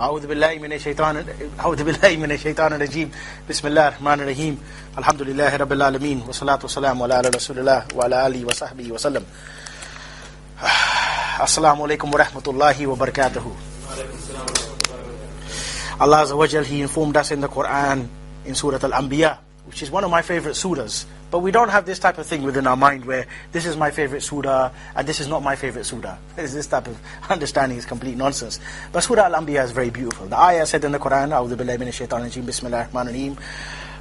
أعوذ بالله من الشيطان الرجيم بسم الله الرحمن الرحيم الحمد لله رب العالمين والصلاة والسلام على رسول الله وعلى آله وصحبه وسلم. Assalamu alaikum wa rahmatullahi wa barakatuhu. Allah Azza wa Jal, He informed us in the Quran in Surah Al-Anbiya, which is one of my favorite surahs. But we don't have this type of thing within our mind where this is my favorite surah and this is not my favorite surah. This type of understanding is complete nonsense. But Surah Al-Anbiya is very beautiful. The ayah said in the Quran, أعوذ بالله من الشيطان الرجيم بسم الله الرحمن الرحيم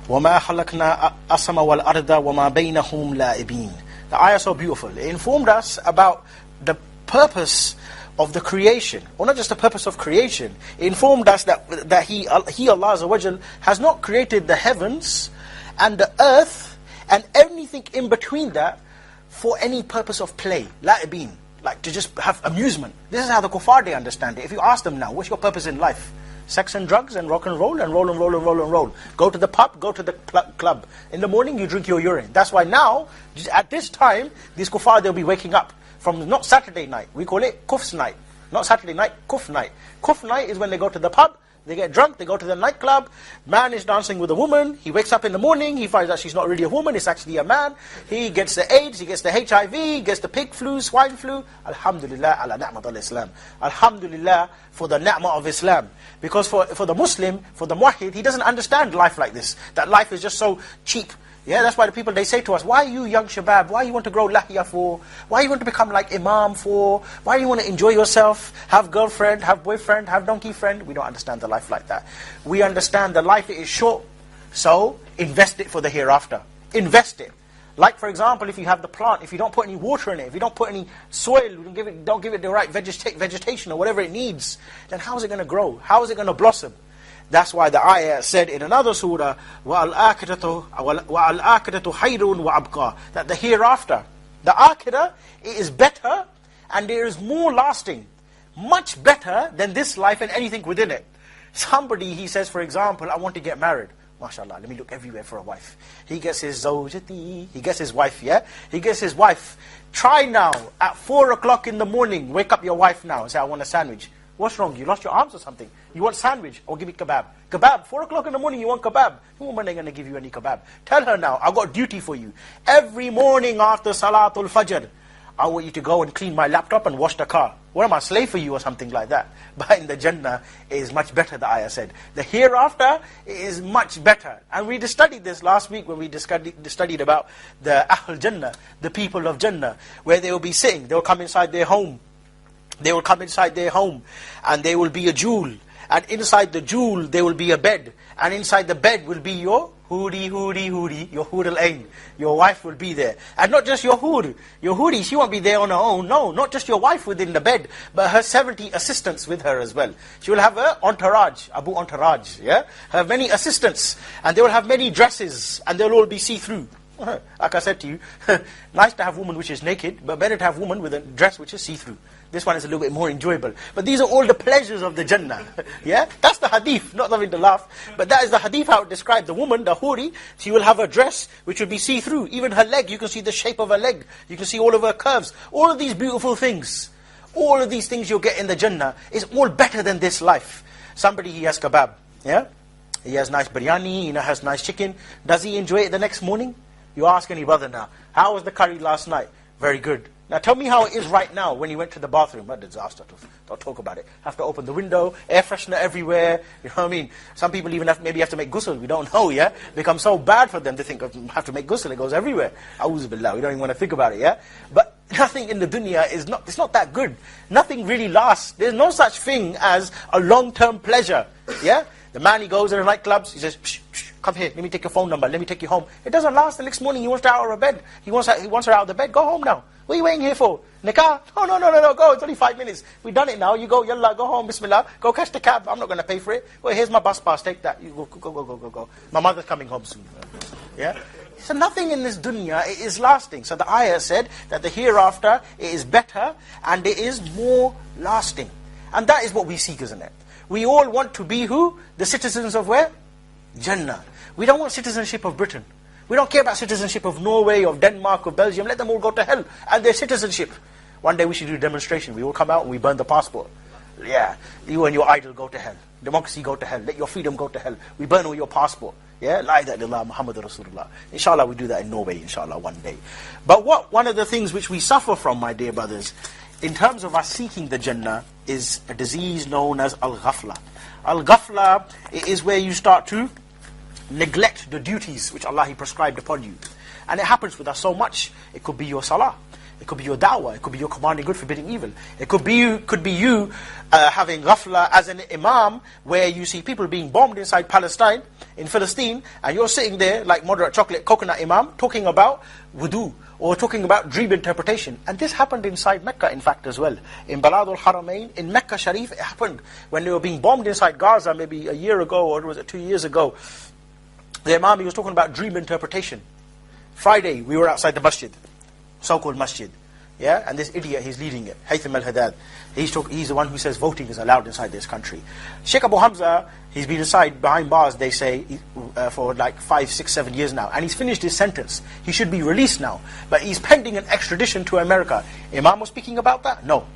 وما خلقنا السماء والأرض وما بينهم لاعبين. The ayah is so beautiful. It informed us about the purpose of the creation, or not just the purpose of creation. It informed us that He, Allah Azza wa Jal, has not created the heavens and the earth and anything in between that for any purpose of play, la'ibin, like to just have amusement. This is how the kuffar, they understand it. If you ask them now, what's your purpose in life? Sex and drugs and rock and roll and roll and roll and roll and roll. Go to the pub, go to the club. In the morning you drink your urine. That's why now, at this time, these kuffar, they'll be waking up from not Saturday night. We call it kuf's night. Not Saturday night, kuf night. Kuf night is when they go to the pub, they get drunk, they go to the nightclub, man is dancing with a woman, he wakes up in the morning, he finds out she's not really a woman, it's actually a man, he gets the AIDS, he gets the HIV, he gets the pig flu, swine flu. Alhamdulillah ala ni'mat al-Islam. Alhamdulillah for the ni'mah of Islam. Because for the Muslim, for the muwahhid, he doesn't understand life like this. That life is just so cheap. Yeah, that's why the people, they say to us, why you young shabab, why you want to grow lahya for? Why you want to become like imam for? Why you want to enjoy yourself, have girlfriend, have boyfriend, have donkey friend? We don't understand the life like that. We understand the life is short, so invest it for the hereafter. Invest it. Like for example, if you have the plant, if you don't put any water in it, if you don't put any soil, don't give it the right vegetation or whatever it needs, then how is it going to grow? How is it going to blossom? That's why the ayah said in another surah, وَالْآخِرَةُ خَيْرٌ وَأَبْقَى, that the hereafter, the akhirah, it is better and there is more lasting, much better than this life and anything within it. Somebody, he says, for example, I want to get married. MashaAllah, let me look everywhere for a wife. He gets his zawjati, he gets his wife, yeah? He gets his wife. Try now, at 4 o'clock in the morning, wake up your wife now and say, I want a sandwich. What's wrong? You lost your arms or something? You want sandwich? Or give me kebab. Kebab, 4 o'clock in the morning you want kebab. No woman ain't going to give you any kebab. Tell her now, I've got duty for you. Every morning after Salatul Fajr, I want you to go and clean my laptop and wash the car. What am I, a slave for you or something like that? But in the Jannah, it is much better, the ayah said. The hereafter is much better. And we studied this last week when we studied about the Ahl Jannah, the people of Jannah, where they will be sitting, they will come inside their home. They will come inside their home and there will be a jewel. And inside the jewel there will be a bed. And inside the bed will be your huri, your hur al-ain. Your wife will be there. And not just your huri, she won't be there on her own. No, not just your wife within the bed, but her 70 assistants with her as well. She will have her entourage, Abu Entourage, yeah? Have many assistants. And they will have many dresses and they'll all be see-through. Like I said to you, nice to have a woman which is naked, but better to have a woman with a dress which is see-through. This one is a little bit more enjoyable. But these are all the pleasures of the Jannah. Yeah? That's the hadith, not something to laugh. But that is the hadith how it described the woman, the huri. She will have a dress which will be see-through. Even her leg, you can see the shape of her leg. You can see all of her curves. All of these beautiful things. All of these things you'll get in the Jannah is all better than this life. Somebody, he has kebab. Yeah? He has nice biryani, he has nice chicken. Does he enjoy it the next morning? You ask any brother now, how was the curry last night? Very good. Now tell me how it is right now when you went to the bathroom. What a disaster. Don't talk about it. Have to open the window, air freshener everywhere. You know what I mean? Some people even maybe have to make ghusl. We don't know, yeah? It becomes so bad for them to think of have to make ghusl. It goes everywhere. A'udhu billah. We don't even want to think about it, yeah? But nothing in the dunya is it's not that good. Nothing really lasts. There's no such thing as a long-term pleasure, yeah? The man, he goes in the nightclubs, he says, psh, psh, come here, let me take your phone number, let me take you home. It doesn't last. The next morning he wants her out of bed. He wants her out of the bed. Go home now. What are you waiting here for? Nikah? No, go, it's only 5 minutes. We've done it now. You go, yallah, go home, bismillah. Go catch the cab. I'm not going to pay for it. Well, here's my bus pass, take that. You go. My mother's coming home soon. Yeah? So nothing in this dunya is lasting. So the ayah said that the hereafter is better and it is more lasting. And that is what we seek, isn't it? We all want to be who? The citizens of where? Jannah. We don't want citizenship of Britain. We don't care about citizenship of Norway, of Denmark, of Belgium. Let them all go to hell. And their citizenship. One day we should do a demonstration. We all come out and we burn the passport. Yeah, you and your idol go to hell. Democracy go to hell. Let your freedom go to hell. We burn all your passport. Yeah, la ilaha illallah Muhammad Rasulullah. Inshallah, we do that in Norway, inshallah, one day. But one of the things which we suffer from, my dear brothers, in terms of us seeking the Jannah, is a disease known as al-ghafla. Al-ghafla is where you start to neglect the duties which Allah He prescribed upon you. And it happens with us so much. It could be your salah. It could be your da'wah. It could be your commanding good, forbidding evil. It could be you having ghafla as an imam, where you see people being bombed inside Palestine, in Philistine, and you're sitting there like moderate chocolate coconut imam, talking about wudu, or talking about dream interpretation. And this happened inside Mecca, in fact, as well. In Balad al-Haramain, in Mecca Sharif, it happened when they were being bombed inside Gaza, maybe a year ago, or was it 2 years ago. The imam, he was talking about dream interpretation. Friday, we were outside the masjid, so-called masjid. Yeah, and this idiot, he's leading it, Haytham al-Haddad. He's the one who says voting is allowed inside this country. Sheikh Abu Hamza, he's been inside behind bars, they say, for like 5, 6, 7 years now. And he's finished his sentence. He should be released now. But he's pending an extradition to America. Imam was speaking about that? No.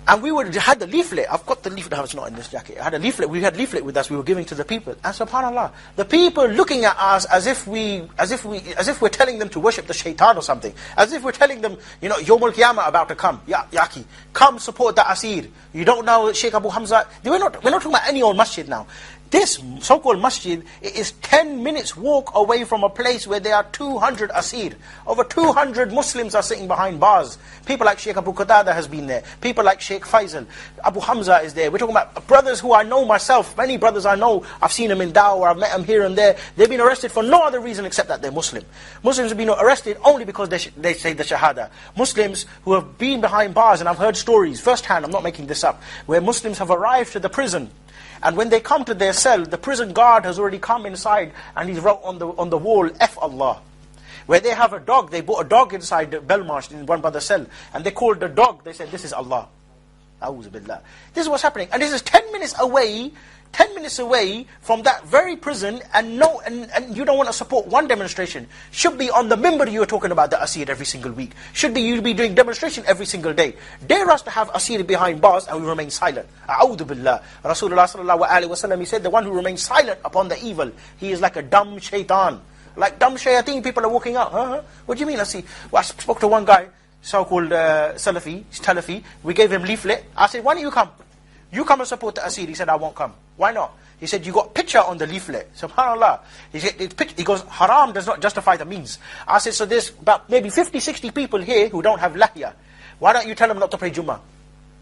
And we had the leaflet. I've got the leaflet. It's not in this jacket. I had a leaflet. We had leaflet with us. We were giving to the people. And subhanallah, the people looking at us as if we're telling them to worship the shaitan or something. As if we're telling them, Yawmul Qiyamah about to come. Yaki, come support the Asir. You don't know Sheikh Abu Hamza. We're not talking about any old masjid now. This so-called masjid is 10 minutes walk away from a place where there are 200 Asir. Over 200 Muslims are sitting behind bars. People like Sheikh Abu Qatada has been there. People like Sheikh Faisal. Abu Hamza is there. We're talking about brothers who I know myself. Many brothers I know. I've seen them in Dawah. I've met them here and there. They've been arrested for no other reason except that they're Muslim. Muslims have been arrested only because they say the Shahada. Muslims who have been behind bars, and I've heard stories, firsthand, I'm not making this up, where Muslims have arrived to the prison. And when they come to their cell, the prison guard has already come inside and he's wrote on the wall, F Allah. Where they have a dog, they bought a dog inside the Belmarsh in one by the cell. And they called the dog, they said, this is Allah. A'udhu billah. This is what's happening. And this is 10 minutes away from that very prison, and you don't want to support one demonstration. Should be on the minbar you are talking about the Asir every single week. Should be you be doing demonstration every single day. Dare us to have Asir behind bars and we remain silent. A'udhu billah. Rasulullah sallallahu alaihi wasallam, he said, the one who remains silent upon the evil, he is like a dumb shaitan. Like dumb shayateen, people are walking out. What do you mean Asir? Well, I spoke to one guy, so-called Salafi, we gave him leaflet. I said, why don't you come? You come and support the Asir. He said, I won't come. Why not? He said, you got picture on the leaflet. SubhanAllah. He goes, haram does not justify the means. I said, so there's about maybe 50, 60 people here who don't have lahya. Why don't you tell them not to pray Jummah?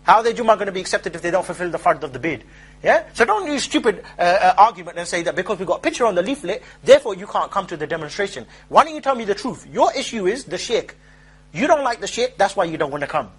How are their Jummah going to be accepted if they don't fulfill the fard of the bid? Yeah? So don't use stupid argument and say that because we got a picture on the leaflet, therefore you can't come to the demonstration. Why don't you tell me the truth? Your issue is the sheikh. You don't like the sheikh, that's why you don't want to come.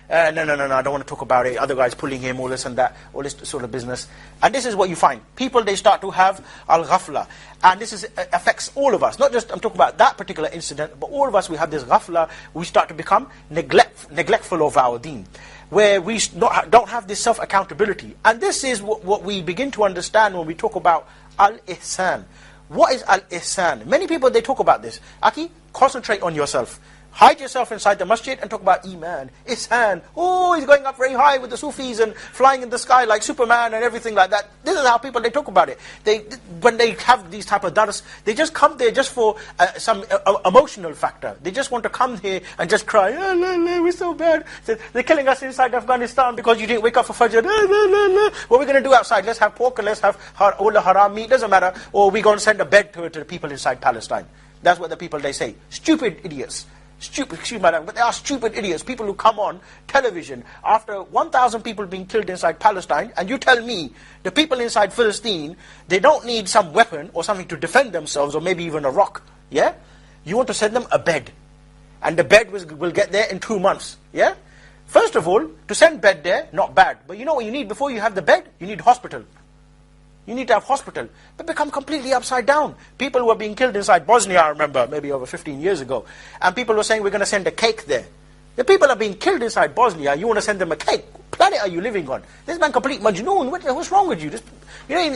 No, I don't want to talk about it. Other guys pulling him, all this and that, all this sort of business. And this is what you find. People, they start to have al-ghafla. And this affects all of us. Not just, I'm talking about that particular incident, but all of us, we have this ghafla. We start to become neglectful of our deen. Where we don't have this self-accountability. And this is what we begin to understand when we talk about al-ihsan. What is al-ihsan? Many people, they talk about this. Aki, concentrate on yourself. Hide yourself inside the masjid and talk about Iman, Ihsan. Oh, he's going up very high with the Sufis and flying in the sky like Superman and everything like that. This is how people, they talk about it. When they have these type of dars, they just come there just for some emotional factor. They just want to come here and just cry, la, la, la, we're so bad. They're killing us inside Afghanistan because you didn't wake up for Fajr. La, la, la, la. What are we going to do outside? Let's have pork and let's have all the haram meat. Doesn't matter. Or we're going to send a bed to the people inside Palestine. That's what the people, they say. Stupid idiots. Excuse me, but they are stupid idiots. People who come on television after 1,000 people being killed inside Palestine, and you tell me the people inside Philistine, they don't need some weapon or something to defend themselves, or maybe even a rock. Yeah? You want to send them a bed. And the bed will get there in 2 months. Yeah? First of all, to send bed there, not bad. But you know what you need before you have the bed? You need hospital. You need to have hospital. But become completely upside down. People were being killed inside Bosnia, I remember, maybe over 15 years ago. And people were saying, we're going to send a cake there. The people are being killed inside Bosnia, you want to send them a cake. What planet are you living on? This man complete majnoon. What's wrong with you?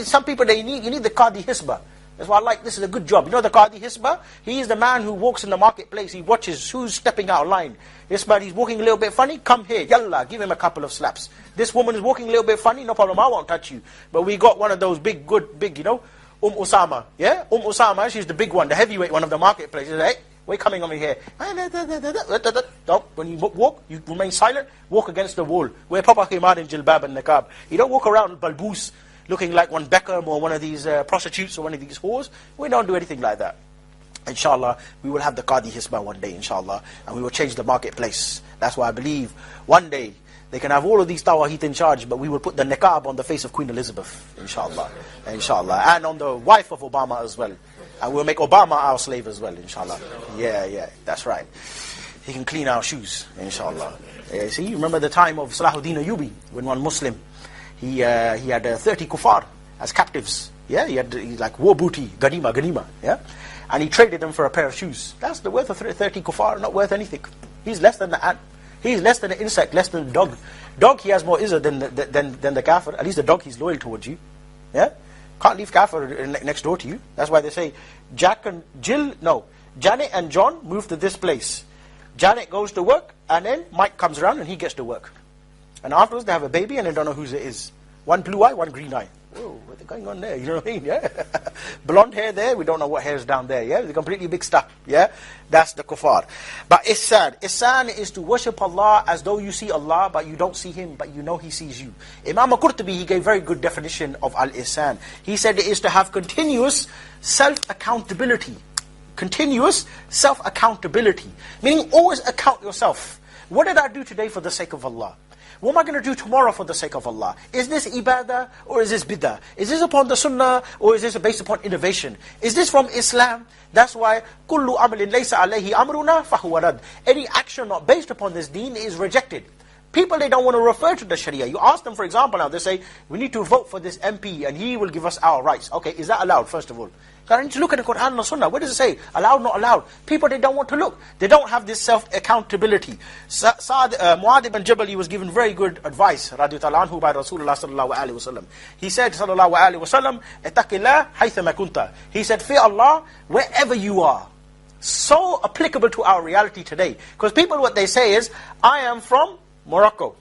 Some people, you need the Qadi Hisbah. That's why I like, this is a good job. You know the Qadi Hisbah? He is the man who walks in the marketplace, he watches who's stepping out of line. Hisbah, he's walking a little bit funny, come here, yalla, give him a couple of slaps. This woman is walking a little bit funny, no problem, I won't touch you. But we got one of those big, you know, Usama, yeah? Usama, she's the big one, the heavyweight one of the marketplace. Hey, we're coming over here. No, when you walk, you remain silent, walk against the wall. Wear Papa Khimar and Jilbab and Niqab. You don't walk around balboos, looking like one Beckham or one of these prostitutes or one of these whores. We don't do anything like that. Inshallah, we will have the Qadi Hisbah one day, inshallah, and we will change the marketplace. That's why I believe one day they can have all of these Tawahid in charge, but we will put the niqab on the face of Queen Elizabeth, inshallah, inshallah, and on the wife of Obama as well. And we'll make Obama our slave as well, inshallah. Yeah, that's right. He can clean our shoes, inshallah. See, remember the time of Salahuddin Ayyubi, when one Muslim, he had 30 kuffar as captives. Yeah, he had like war booty, ganima, yeah? And he traded them for a pair of shoes. That's the worth of 30 kuffar, not worth anything. He's less than the ant. He's less than the insect, less than the dog. Dog, he has more izzah than the kafir. At least the dog, he's loyal towards you. Yeah? Can't leave kafir next door to you. That's why they say, Janet and John move to this place. Janet goes to work, and then Mike comes around and he gets to work. And afterwards they have a baby and they don't know whose it is. One blue eye, one green eye. Whoa, what's going on there? You know what I mean? Yeah. Blonde hair there, we don't know what hair is down there. Yeah, they're completely mixed up. Yeah, that's the kuffar. But ihsan. Ihsan is to worship Allah as though you see Allah, but you don't see Him, but you know He sees you. Imam al-Qurtubi, he gave very good definition of al-ihsan. He said it is to have continuous self-accountability. Continuous self-accountability. Meaning always account yourself. What did I do today for the sake of Allah? What am I going to do tomorrow for the sake of Allah? Is this ibadah or is this bid'ah? Is this upon the sunnah or is this based upon innovation? Is this from Islam? That's why كُلُّ عَمْلٍ لَيْسَ عَلَيْهِ أَمْرُنَا فَهُوَ رَدٌّ. Any action not based upon this deen is rejected. People, they don't want to refer to the Sharia. You ask them, for example, now they say, we need to vote for this MP and he will give us our rights. Okay, is that allowed, first of all? I need to look at the Quran and the Sunnah. What does it say? Allowed, not allowed? People, they don't want to look. They don't have this self-accountability. Mu'adh ibn Jabal, he was given very good advice, radiyallahu anhu, by Rasulullah sallallahu alayhi wa sallam. He said, sallallahu alayhi wa sallam, ittaqillah haythama kunta. He said, fear Allah wherever you are. So applicable to our reality today. Because people, what they say is, I am from Morocco,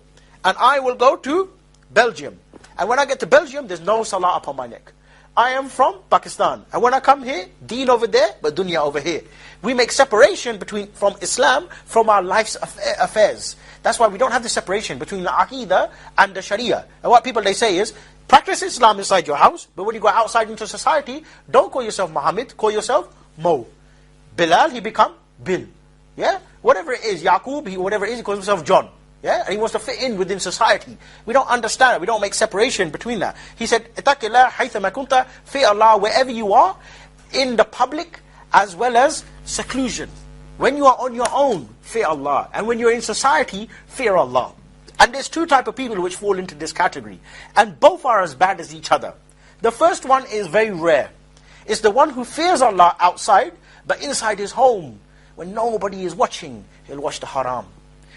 and I will go to Belgium. And when I get to Belgium, there's no salah upon my neck. I am from Pakistan, and when I come here, deen over there, but dunya over here. We make separation from Islam, from our life's affairs. That's why we don't have the separation between the Aqidah and the Sharia. And what people, they say is, practice Islam inside your house, but when you go outside into society, don't call yourself Muhammad, call yourself Mo. Bilal, he become Bil. Yeah? Whatever it is, Yaqub, whatever it is, he calls himself John. Yeah? And he wants to fit in within society. We don't understand it. We don't make separation between that. He said, ittaqillah haythama kunta, fear Allah wherever you are, in the public as well as seclusion. When you are on your own, fear Allah. And when you're in society, fear Allah. And there's two types of people which fall into this category. And both are as bad as each other. The first one is very rare. It's the one who fears Allah outside, but inside his home, when nobody is watching, he'll watch the haram.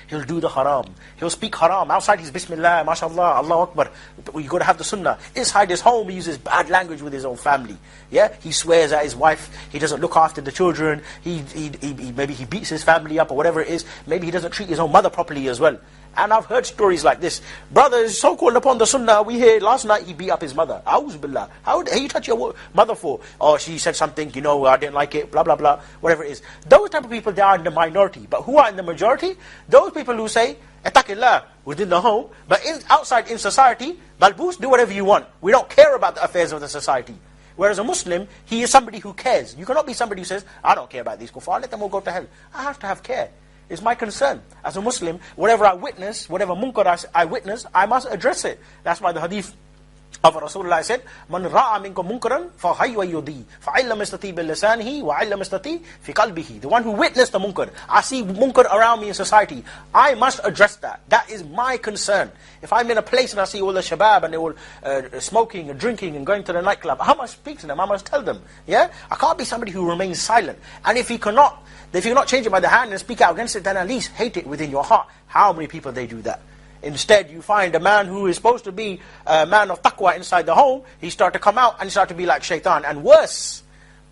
He'll do the haram. He'll speak haram. Outside he's Bismillah, MashaAllah, Allah Akbar. You got to have the sunnah. Inside his home he uses bad language with his own family. Yeah, he swears at his wife. He doesn't look after the children. Maybe he beats his family up or whatever it is. Maybe he doesn't treat his own mother properly as well. And I've heard stories like this. Brother is so called upon the sunnah. We hear last night he beat up his mother. A'udhu billah. How did you touch your mother for? Oh, she said something, I didn't like it, blah, blah, blah, whatever it is. Those type of people, they are in the minority. But who are in the majority? Those people who say, ittaqillah, within the home, but outside in society, balboos, do whatever you want. We don't care about the affairs of the society. Whereas a Muslim, he is somebody who cares. You cannot be somebody who says, I don't care about these kuffar, let them all go to hell. I have to have care. It's my concern. As a Muslim, whatever I witness, whatever munkar I witness, I must address it. That's why the hadith of Rasulullah said, Man ra'a minkum munkaran fa hayya yudi fa illam yastati bil lisanihi wa illam yastati fi qalbihi. The one who witnessed the munkar, I see munkar around me in society, I must address that. That is my concern. If I'm in a place and I see all the shabab and they're all smoking and drinking and going to the nightclub, I must speak to them, I must tell them. Yeah, I can't be somebody who remains silent. And if you're not changing by the hand and speak out against it, then at least hate it within your heart. How many people they do that? Instead, you find a man who is supposed to be a man of taqwa inside the home, he start to come out and start to be like shaitan. And worse,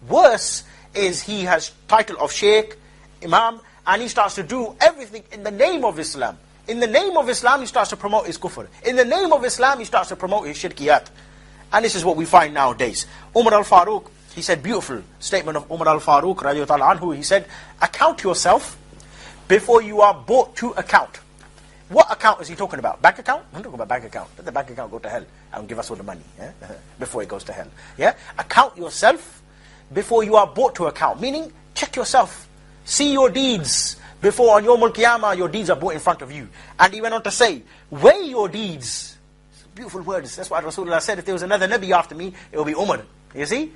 Worse is he has title of Sheikh, Imam, and he starts to do everything in the name of Islam. In the name of Islam, he starts to promote his kufr. In the name of Islam, he starts to promote his shirkiyat. And this is what we find nowadays. Umar al-Faruq, he said, beautiful statement of Umar al-Faruq, radiyallahu anhu, he said, account yourself before you are brought to account. What account is he talking about? Bank account? I'm talking about bank account. Let the bank account go to hell and give us all the money, yeah? Before it goes to hell. Yeah? Account yourself before you are brought to account. Meaning, check yourself. See your deeds. Before on Yawmul Qiyamah, your deeds are brought in front of you. And he went on to say, weigh your deeds. Beautiful words. That's why Rasulullah said, if there was another Nabi after me, it will be Umar. You see?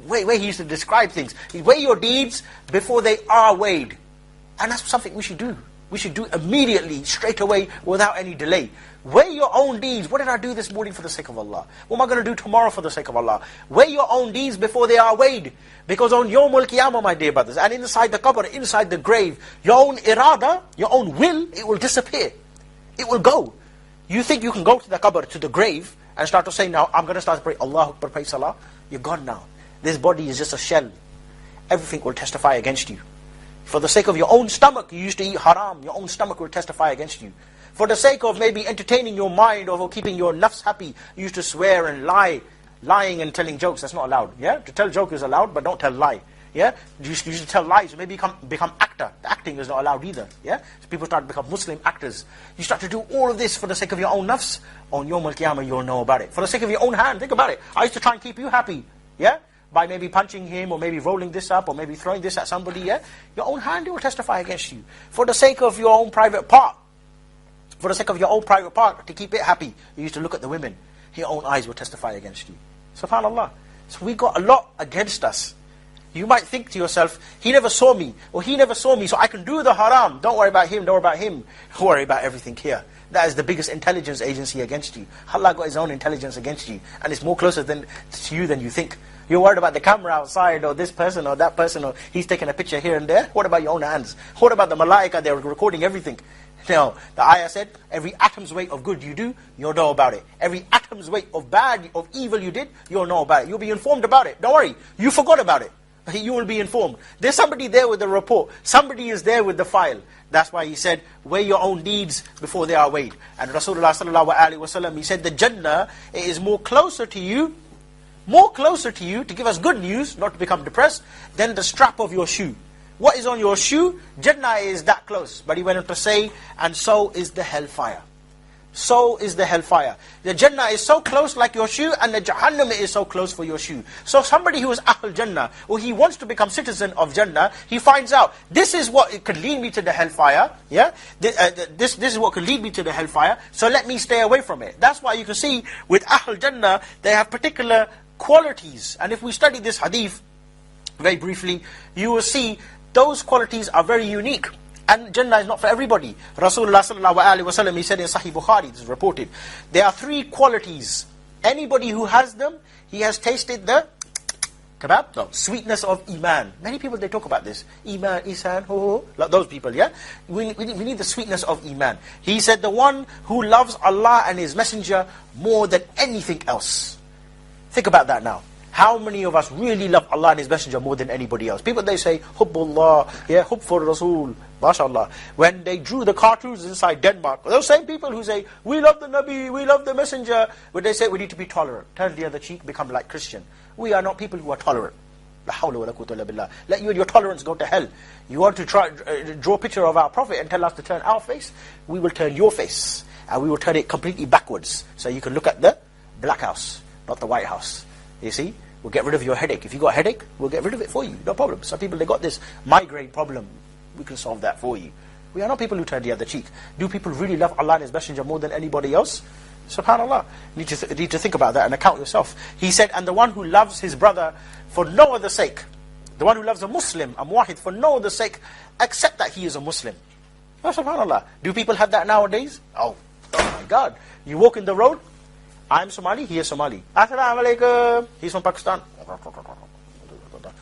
Way he used to describe things. Weigh your deeds before they are weighed. And that's something we should do. We should do immediately, straight away, without any delay. Weigh your own deeds. What did I do this morning for the sake of Allah? What am I going to do tomorrow for the sake of Allah? Weigh your own deeds before they are weighed. Because on Yawmul Qiyamah, my dear brothers, and inside the qabr, inside the grave, your own irada, your own will, it will disappear. It will go. You think you can go to the qabr, to the grave, and start to say, now, I'm going to start to pray, Allahu Akbar, pray Salah. You're gone now. This body is just a shell. Everything will testify against you. For the sake of your own stomach, you used to eat haram, your own stomach will testify against you. For the sake of maybe entertaining your mind or keeping your nafs happy, you used to swear and lie. Lying and telling jokes, that's not allowed. Yeah, to tell joke is allowed, but don't tell lie. Yeah, you used to tell lies, maybe become actor. The acting is not allowed either. Yeah, so people start to become Muslim actors. You start to do all of this for the sake of your own nafs. On Yawm al-Qiyamah, you'll know about it. For the sake of your own hand, think about it. I used to try and keep you happy. Yeah, by maybe punching him, or maybe rolling this up, or maybe throwing this at somebody. Yeah, your own hand, it will testify against you. For the sake of your own private part. For the sake of your own private part, to keep it happy, you used to look at the women. Your own eyes will testify against you. SubhanAllah. So we got a lot against us. You might think to yourself, he never saw me, or he never saw me, so I can do the haram. Don't worry about him, don't worry about him. Worry about everything here. That is the biggest intelligence agency against you. Allah got His own intelligence against you, and it's more closer to you than you think. You're worried about the camera outside, or this person, or that person, or he's taking a picture here and there. What about your own hands? What about the malaika? They're recording everything. No, the ayah said, every atom's weight of good you do, you'll know about it. Every atom's weight of bad, of evil you did, you'll know about it. You'll be informed about it. Don't worry, you forgot about it. You will be informed. There's somebody there with the report. Somebody is there with the file. That's why he said, weigh your own deeds before they are weighed. And Rasulullah sallallahu alaihi wasallam, he said, the Jannah is more closer to you to give us good news, not to become depressed, than the strap of your shoe. What is on your shoe? Jannah is that close. But he went on to say, and so is the hellfire. So is the hellfire. The Jannah is so close like your shoe, and the Jahannam is so close for your shoe. So somebody who is Ahl Jannah, or he wants to become citizen of Jannah, he finds out, this is what it could lead me to the hellfire. Yeah, this is what could lead me to the hellfire, so let me stay away from it. That's why you can see, with Ahl Jannah, they have particular qualities. And if we study this hadith, very briefly, you will see, those qualities are very unique. And Jannah is not for everybody. Rasulullah sallallahu alaihi wasallam, he said in Sahih Bukhari, this is reported, there are 3 qualities. Anybody who has them, he has tasted the kebab, no, sweetness of Iman. Many people, they talk about this. Iman, Isan, like those people, yeah? We need the sweetness of Iman. He said, the one who loves Allah and His Messenger more than anything else. Think about that now. How many of us really love Allah and His Messenger more than anybody else? People, they say, Hubbullah, yeah, Hubb for Rasul, mashallah. When they drew the cartoons inside Denmark, those same people who say, we love the Nabi, we love the Messenger, when they say we need to be tolerant, turn the other cheek, become like Christian. We are not people who are tolerant. La hawla wa la quwwata illa billah. Let you and your tolerance go to hell. You want to try draw a picture of our Prophet and tell us to turn our face? We will turn your face, and we will turn it completely backwards, so you can look at the black house, not the White House. You see? We'll get rid of your headache. If you got a headache, we'll get rid of it for you. No problem. Some people, they got this migraine problem. We can solve that for you. We are not people who turn the other cheek. Do people really love Allah and His Messenger more than anybody else? SubhanAllah. You need to think about that and account yourself. He said, and the one who loves his brother for no other sake, the one who loves a Muslim, a muwahid, for no other sake, except that he is a Muslim. Oh, SubhanAllah. Do people have that nowadays? Oh my God. You walk in the road, I'm Somali, he is Somali. Assalamu alaikum. He's from Pakistan.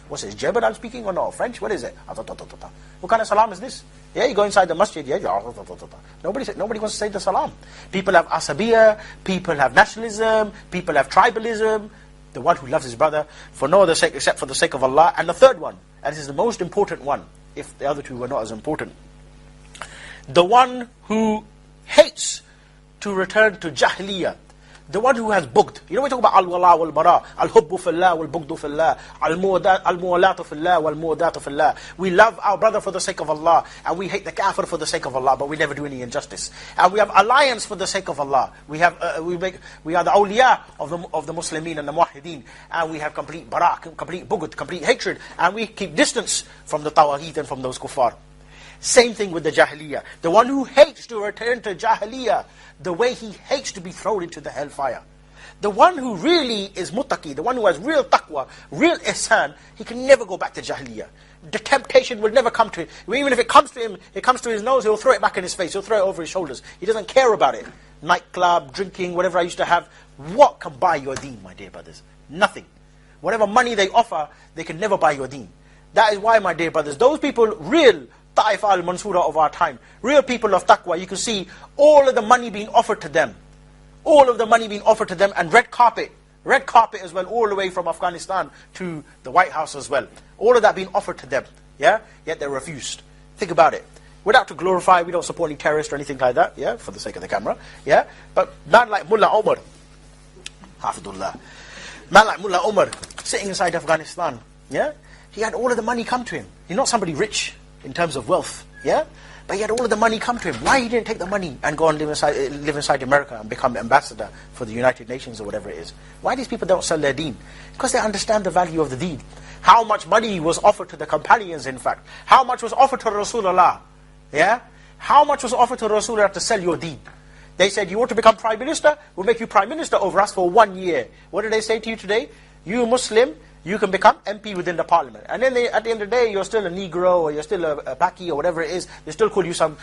What's this, German I'm speaking or no? French? What is it? What kind of salam is this? Yeah, you go inside the masjid, yeah. Nobody wants to say the salam. People have asabiya, people have nationalism, people have tribalism. The one who loves his brother for no other sake except for the sake of Allah. And the third one, and this is the most important one, if the other two were not as important. The one who hates to return to jahiliyyah. The one who has bughd. You know we talk about al-wala wal-bara, al-hubbu fillah wal-bughdu fillah, al-mu'alatu fillah wal-mu'adatu fillah. We love our brother for the sake of Allah, and we hate the kafir for the sake of Allah, but we never do any injustice. And we have alliance for the sake of Allah. We are the awliya of the Muslimin and the muwahhideen, and we have complete bara, complete bughd, complete hatred, and we keep distance from the tawahid and from those kuffar. Same thing with the jahiliyyah. The one who hates to return to jahiliyyah, the way he hates to be thrown into the hellfire. The one who really is muttaqi, the one who has real taqwa, real ihsan, he can never go back to jahiliyyah. The temptation will never come to him. Even if it comes to him, it comes to his nose, he'll throw it back in his face, he'll throw it over his shoulders. He doesn't care about it. Nightclub, drinking, whatever I used to have. What can buy your deen, my dear brothers? Nothing. Whatever money they offer, they can never buy your deen. That is why, my dear brothers, those people, real Ta'ifa al-Mansura of our time, real people of taqwa, you can see all of the money being offered to them. All of the money being offered to them, and red carpet as well, all the way from Afghanistan to the White House as well. All of that being offered to them, yeah? Yet they refused. Think about it. We're not to glorify, we don't support any terrorists or anything like that, yeah? For the sake of the camera, yeah? But man like Mullah Omar, Hafidullah, man like Mullah Omar, sitting inside Afghanistan, yeah? He had all of the money come to him. He's not somebody rich in terms of wealth, yeah? But he had all of the money come to him. Why he didn't take the money and go and live inside America and become ambassador for the United Nations or whatever it is? Why these people don't sell their deen? Because they understand the value of the deen. How much money was offered to the companions, in fact. How much was offered to Rasulullah, yeah? How much was offered to Rasulullah to sell your deen? They said, you want to become prime minister? We'll make you prime minister over us for 1 year. What did they say to you today? You Muslim, you can become MP within the parliament. And then at the end of the day, you're still a Negro, or you're still a Paki, or whatever it is. They still call you some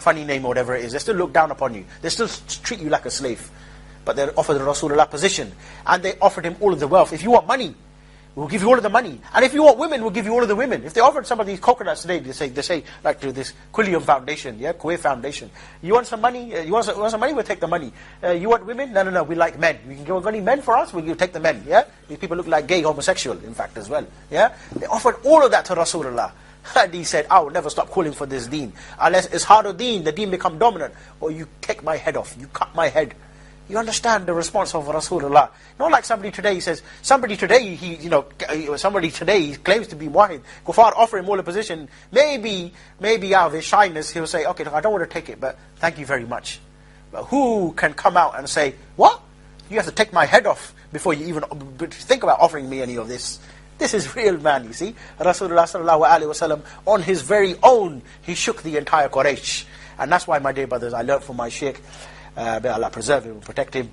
funny name, or whatever it is. They still look down upon you. They still treat you like a slave. But they offered the Rasulullah position. And they offered him all of the wealth. If you want money, we'll give you all of the money. And if you want women, we'll give you all of the women. If they offered some of these coconuts today, they say like to this Quilliam Foundation, yeah, Kuwait Foundation, you want some money? You want some money? We'll take the money. You want women? No, we like men. You can go any men for us? We'll take the men, yeah? These people look like gay, homosexual, in fact, as well, yeah? They offered all of that to Rasulullah. And he said, I will never stop calling for this deen. Unless it's harder deen, the deen become dominant, or you take my head off, you cut my head. You understand the response of Rasulullah. Not like somebody today says, somebody today he claims to be muwahid. Kuffar offer him all a position. Maybe out of his shyness he'll say, okay, look, I don't want to take it, but thank you very much. But who can come out and say, what? You have to take my head off before you even think about offering me any of this. This is real, man, you see. Rasulullah sallallahu alaihi wasallam, on his very own, he shook the entire Quraysh. And that's why, my dear brothers, I learned from my sheikh, may Allah preserve him and protect him,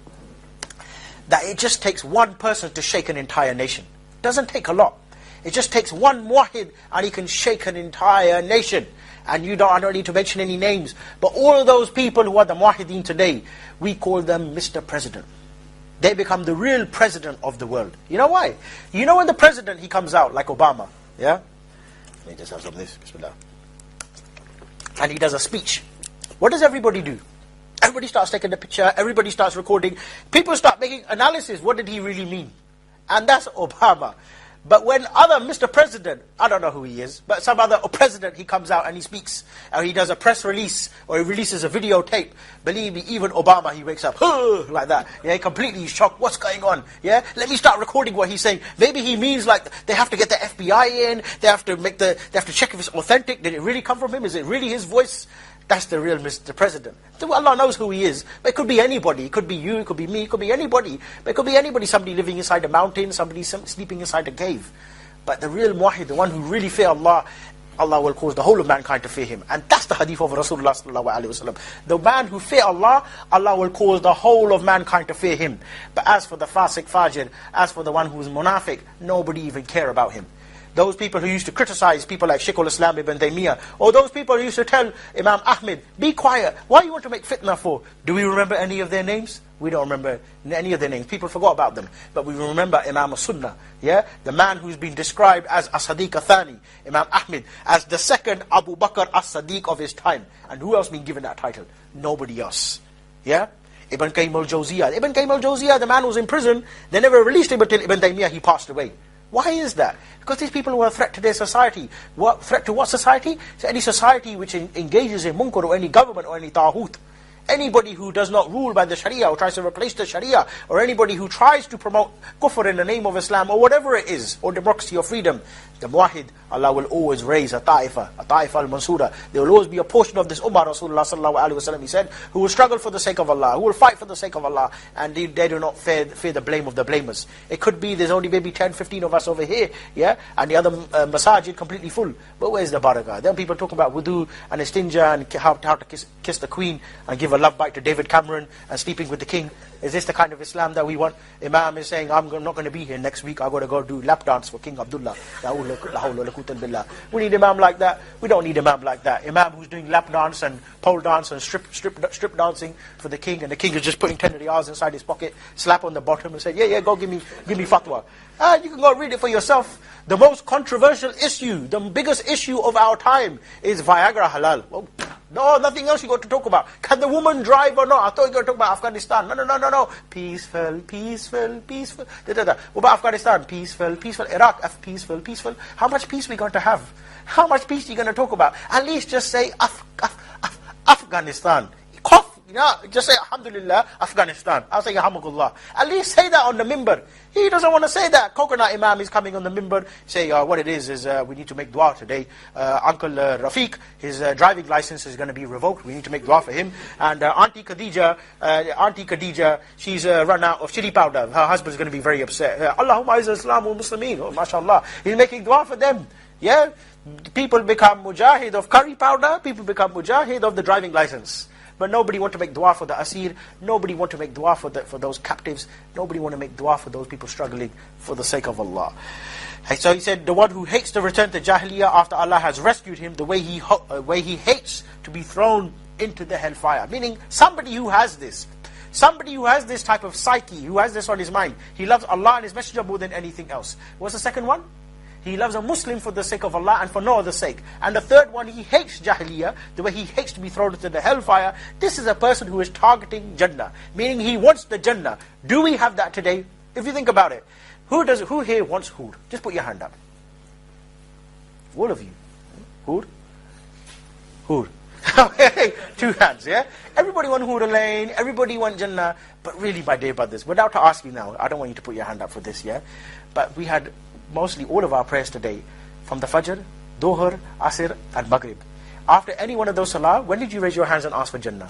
that it just takes one person to shake an entire nation. It doesn't take a lot. It just takes one muwahid and he can shake an entire nation. And I don't need to mention any names, but all of those people who are the muwahideen today, we call them Mr. President. They become the real president of the world. You know why? You know when the president, he comes out, like Obama, yeah? Let me just have some of this, bismillah. And he does a speech. What does everybody do? Everybody starts taking the picture, everybody starts recording, people start making analysis, what did he really mean? And that's Obama. But when other Mr. President, I don't know who he is, but some other president, he comes out and he speaks, or he does a press release, or he releases a videotape, believe me, even Obama, he wakes up, like that, yeah, completely shocked, what's going on, yeah, let me start recording what he's saying. Maybe he means like, they have to get the FBI in, they have to check if it's authentic, did it really come from him, is it really his voice? That's the real Mr. President. Allah knows who he is. But it could be anybody. It could be you, it could be me, it could be anybody. But it could be anybody, somebody living inside a mountain, somebody sleeping inside a cave. But the real muwahid, the one who really fear Allah, Allah will cause the whole of mankind to fear him. And that's the hadith of Rasulullah sallallahu alaihi wasallam. The man who fear Allah, Allah will cause the whole of mankind to fear him. But as for the fasiq, fajir, as for the one who is munafiq, nobody even care about him. Those people who used to criticize people like Shaykh al-Islam ibn Taymiyyah, or those people who used to tell Imam Ahmed, be quiet, why you want to make fitna for? Do we remember any of their names? We don't remember any of their names. People forgot about them. But we remember Imam al-Sunnah, yeah? The man who's been described as as-Sadiq al-Thani, Imam Ahmed, as the second Abu Bakr as-Sadiq of his time. And who else been given that title? Nobody else, yeah? Ibn Qayyim al-Jawziyah. Ibn Qayyim al-Jawziyah, the man who was in prison, they never released him until Ibn Taymiyyah, he passed away. Why is that? Because these people were a threat to their society. What threat to what society? So any society which engages in munkar, or any government, or any taghut. Anybody who does not rule by the Sharia, or tries to replace the Sharia, or anybody who tries to promote kufr in the name of Islam, or whatever it is, or democracy or freedom, the muwahid, Allah will always raise a ta'ifa al-mansura. There will always be a portion of this ummah, Rasulullah sallallahu alaihi wasallam, he said, who will struggle for the sake of Allah, who will fight for the sake of Allah, and they do not fear the blame of the blamers. It could be there's only maybe 10, 15 of us over here, yeah, and the other masajid completely full. But where's the barakah? Then people talking about wudu and istinja and how to kiss the queen and give a love bite to David Cameron and sleeping with the king. Is this the kind of Islam that we want? Imam is saying, I'm not going to be here next week, I've got to go do lap dance for King Abdullah. We need Imam like that? We don't need Imam like that. Imam who's doing lap dance and pole dance and strip dancing for the king, and the king is just putting 10 riyals inside his pocket, slap on the bottom and say, yeah, go give me fatwa. You can go read it for yourself. The most controversial issue, the biggest issue of our time is Viagra halal. Well, no, nothing else you got to talk about. Can the woman drive or not? I thought you got to talk about Afghanistan. No. Peaceful. What about Afghanistan? Peaceful. Iraq, peaceful. How much peace we going to have? How much peace are you going to talk about? At least just say Afghanistan. Cough. Just say Alhamdulillah, Afghanistan. I'll say Alhamdulillah. At least say that on the mimbar. He doesn't want to say that. Coconut Imam is coming on the mimbar, say what it is we need to make dua today. Uncle Rafiq, his driving license is going to be revoked. We need to make dua for him. And Auntie Khadija, she's run out of chili powder. Her husband's going to be very upset. Allahumma izz Islam wal Muslimin. Oh, mashallah. He's making dua for them. Yeah? People become mujahid of curry powder. People become mujahid of the driving license. But nobody want to make dua for the asir. Nobody want to make dua for those captives. Nobody want to make dua for those people struggling for the sake of Allah. So he said, the one who hates to return to Jahiliyyah after Allah has rescued him, the way he hates to be thrown into the hellfire. Meaning, somebody who has this type of psyche, who has this on his mind, he loves Allah and His Messenger more than anything else. What's the second one? He loves a Muslim for the sake of Allah and for no other sake. And the third one, he hates Jahiliyyah, the way he hates to be thrown into the hellfire. This is a person who is targeting Jannah, meaning he wants the Jannah. Do we have that today? If you think about it, who here wants Hood? Just put your hand up. All of you. Hood? Two hands, yeah? Everybody want Hood Lane, everybody want Jannah. But really, my dear brothers, without to ask you now, I don't want you to put your hand up for this, yeah? But we had mostly all of our prayers today, from the Fajr, Dhuhr, Asr, and Maghrib. After any one of those salah, when did you raise your hands and ask for Jannah?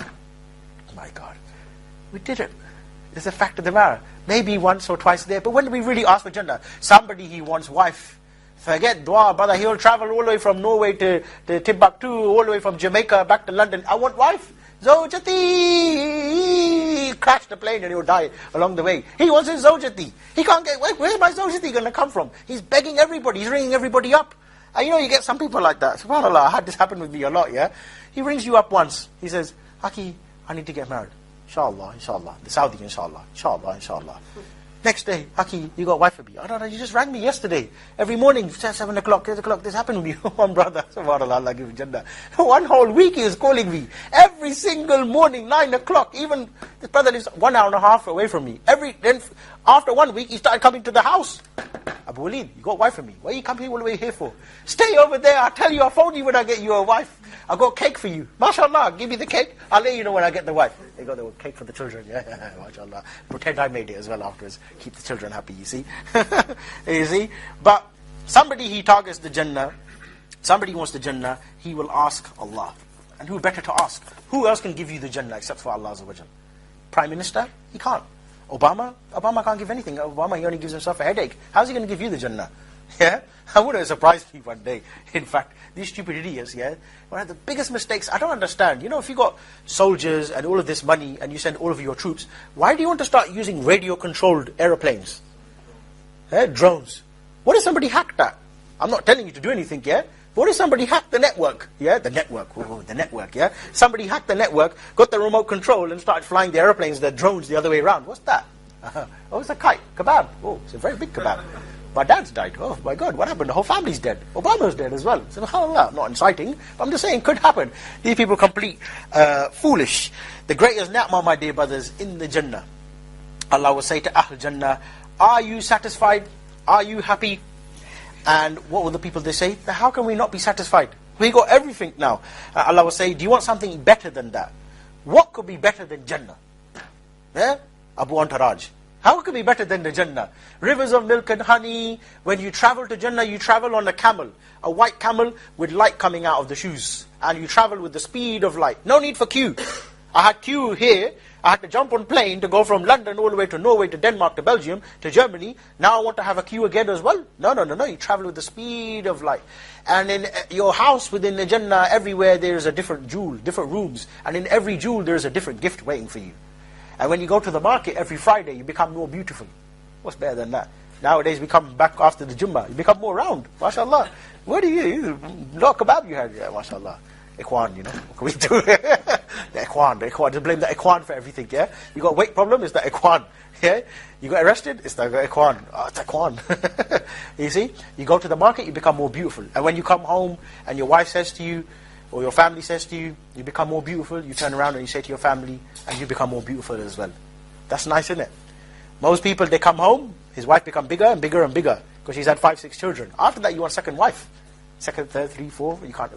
My God, we did it. It's a fact of the matter. Maybe once or twice there, but when did we really ask for Jannah? Somebody, he wants wife. Forget dua, brother, he'll travel all the way from Norway to Timbuktu, all the way from Jamaica back to London. I want wife. Zawjati! Crash the plane and he'll die along the way. He wants his Zawjati. He can't get, where's my Zawjati going to come from? He's begging everybody, he's ringing everybody up. And you get some people like that. SubhanAllah, I had this happen with me a lot, yeah? He rings you up once. He says, Haki, I need to get married. Inshallah. The Saudi, inshallah. Next day, Haki, you got wife for me. Oh, no, you just rang me yesterday. Every morning, 7 o'clock, 8 o'clock, this happened with me. One brother, SubhanAllah, Allah give you Jannah. One whole week he is calling me. Every single morning, 9 o'clock. Even, this brother lives 1 hour and a half away from me. Then after 1 week, he started coming to the house. Abu Waleed, you got wife for me. What are you coming all the way here for? Stay over there, I'll tell you, I'll phone you when I get you a wife. I've got cake for you. MashaAllah, give me the cake. I'll let you know when I get the wife. They got the cake for the children. Yeah, MashaAllah. Pretend I made it as well afterwards. Keep the children happy, you see. You see? But somebody, he targets the Jannah. Somebody wants the Jannah. He will ask Allah. And who better to ask? Who else can give you the Jannah except for Allah Azza wa Jal? Prime Minister? He can't. Obama can't give anything. Obama, he only gives himself a headache. How's he going to give you the Jannah? Yeah? I would have surprised me one day. In fact, these stupid idiots, yeah? One of the biggest mistakes, I don't understand. If you got soldiers and all of this money and you send all of your troops, why do you want to start using radio-controlled aeroplanes? Drones. What if somebody hacked that? I'm not telling you to do anything, yeah? What if somebody hacked the network? Yeah, the network. Oh, the network, yeah? Somebody hacked the network, got the remote control and started flying the aeroplanes, the drones the other way around. What's that? Oh, it's a kite. Kebab. Oh, it's a very big kebab. my dad's died. Oh my God, what happened? The whole family's dead. Obama's dead as well. SubhanAllah, not inciting, but I'm just saying, could happen. These people complete foolish. The greatest ni'mah, my dear brothers, in the Jannah. Allah will say to Ahl Jannah, are you satisfied? Are you happy? And what will the people they say? How can we not be satisfied? We got everything now. Allah will say, do you want something better than that? What could be better than Jannah? Yeah? Abu Antaraj. How could it be better than the Jannah? Rivers of milk and honey. When you travel to Jannah, you travel on a camel. A white camel with light coming out of the shoes. And you travel with the speed of light. No need for queue. I had queue here. I had to jump on plane to go from London all the way to Norway, to Denmark, to Belgium, to Germany. Now I want to have a queue again as well. No. You travel with the speed of light. And in your house within the Jannah, everywhere there is a different jewel, different rooms. And in every jewel there is a different gift waiting for you. And when you go to the market every Friday, you become more beautiful. What's better than that? Nowadays we come back after the Jummah, you become more round. MashaAllah. Where do you? No kebab you had? Yeah, MashaAllah. Ikhwan, what can we do? The Ikhwan. Just blame the Ikhwan for everything, yeah? You got a weight problem, it's the Ikhwan. Yeah? You got arrested, it's the Ikhwan. Oh, it's Ikhwan. You see? You go to the market, you become more beautiful. And when you come home and your wife says to you, or your family says to you, you become more beautiful, you turn around and you say to your family, and you become more beautiful as well. That's nice, isn't it? Most people, they come home, his wife become bigger and bigger and bigger, because she's had 5, 6 children. After that, you want second wife. Second, third, 3, 4, you can't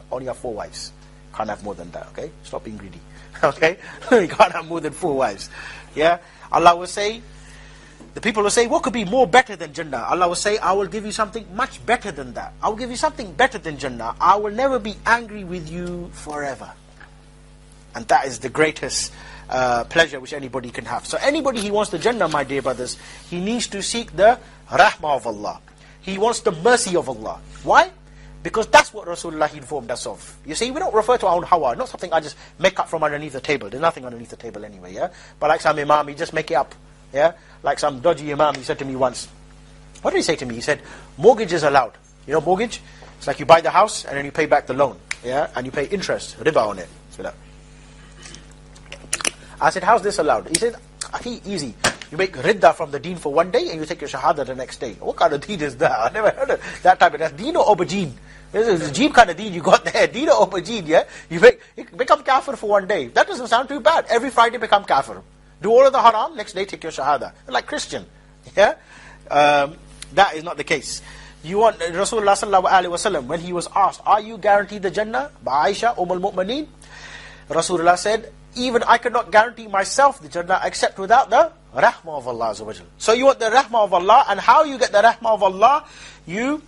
only have 4 wives. Can't have more than that, okay? Stop being greedy, okay? You can't have more than 4 wives, yeah? Allah will say, the people will say, what could be more better than Jannah? Allah will say, I will give you something much better than that. I will give you something better than Jannah. I will never be angry with you forever. And that is the greatest pleasure which anybody can have. So anybody who wants the Jannah, my dear brothers, he needs to seek the rahmah of Allah. He wants the mercy of Allah. Why? Because that's what Rasulullah informed us of. You see, we don't refer to our own hawa, not something I just make up from underneath the table. There's nothing underneath the table anyway, yeah? But like some imam, he just make it up, yeah? Like some dodgy imam, he said to me once, what did he say to me? He said, mortgage is allowed. You know mortgage? It's like you buy the house and then you pay back the loan, yeah? And you pay interest, riba on it. So I said, how's this allowed? He said, easy. You make ridda from the deen for one day and you take your shahada the next day. What kind of deen is that? I never heard of that type of deen. Deen or aubergine? This is the Jeep kind of deen you got there. Deen or aubergine, yeah? You become kafir for one day. That doesn't sound too bad. Every Friday become kafir. Do all of the haram, next day take your shahada. Like Christian, yeah? That is not the case. You want Rasulullah sallallahu alaihi wasallam, when he was asked, are you guaranteed the Jannah? By Aisha, al-Mu'mineen. Rasulullah said, even I cannot guarantee myself the Jannah except without the rahmah of Allah Azza wa Jal. So you want the rahmah of Allah, and how you get the rahmah of Allah? You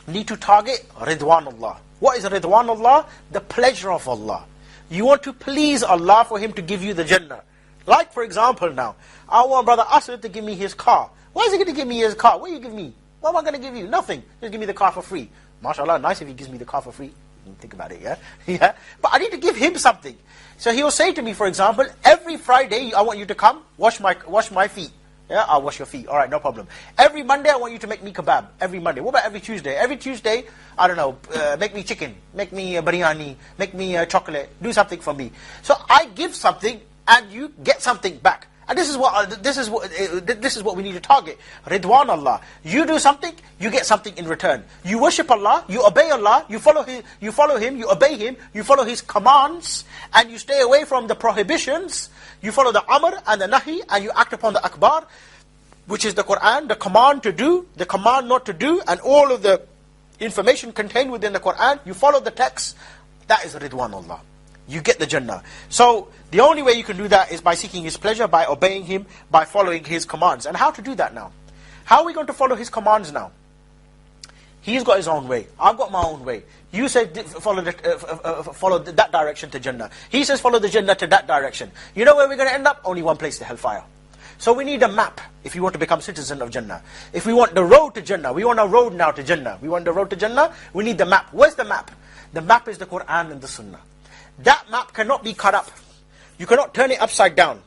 need to target Ridwanullah. What is Ridwanullah? The pleasure of Allah. You want to please Allah for Him to give you the Jannah. Like for example now, I want Brother Asad to give me his car. Why is he going to give me his car? What do you give me? What am I going to give you? Nothing. Just give me the car for free. MashaAllah, nice if he gives me the car for free. Think about it, yeah? Yeah. But I need to give him something. So he will say to me, for example, every Friday I want you to come, wash my feet. Yeah, I'll wash your feet. Alright, no problem. Every Monday I want you to make me kebab. Every Monday. What about every Tuesday? Every Tuesday, I don't know, make me chicken, make me biryani, make me chocolate, do something for me. So I give something and you get something back. And this is what we need to target. Ridwan Allah. You do something, you get something in return. You worship Allah, you obey Allah, you follow Him, you obey Him, you follow His commands, and you stay away from the prohibitions. You follow the Amr and the Nahi, and you act upon the Akbar, which is the Quran, the command to do, the command not to do, and all of the information contained within the Quran. You follow the text. That is Ridwan Allah. You get the Jannah. So, the only way you can do that is by seeking His pleasure, by obeying Him, by following His commands. And how to do that now? How are we going to follow His commands now? He's got his own way. I've got my own way. You said follow that direction to Jannah. He says follow the Jannah to that direction. You know where we're going to end up? Only one place, the hellfire. So we need a map if you want to become citizen of Jannah. If we want the road to Jannah, we want a road now to Jannah. We want the road to Jannah, we need the map. Where's the map? The map is the Quran and the Sunnah. That map cannot be cut up. You cannot turn it upside down.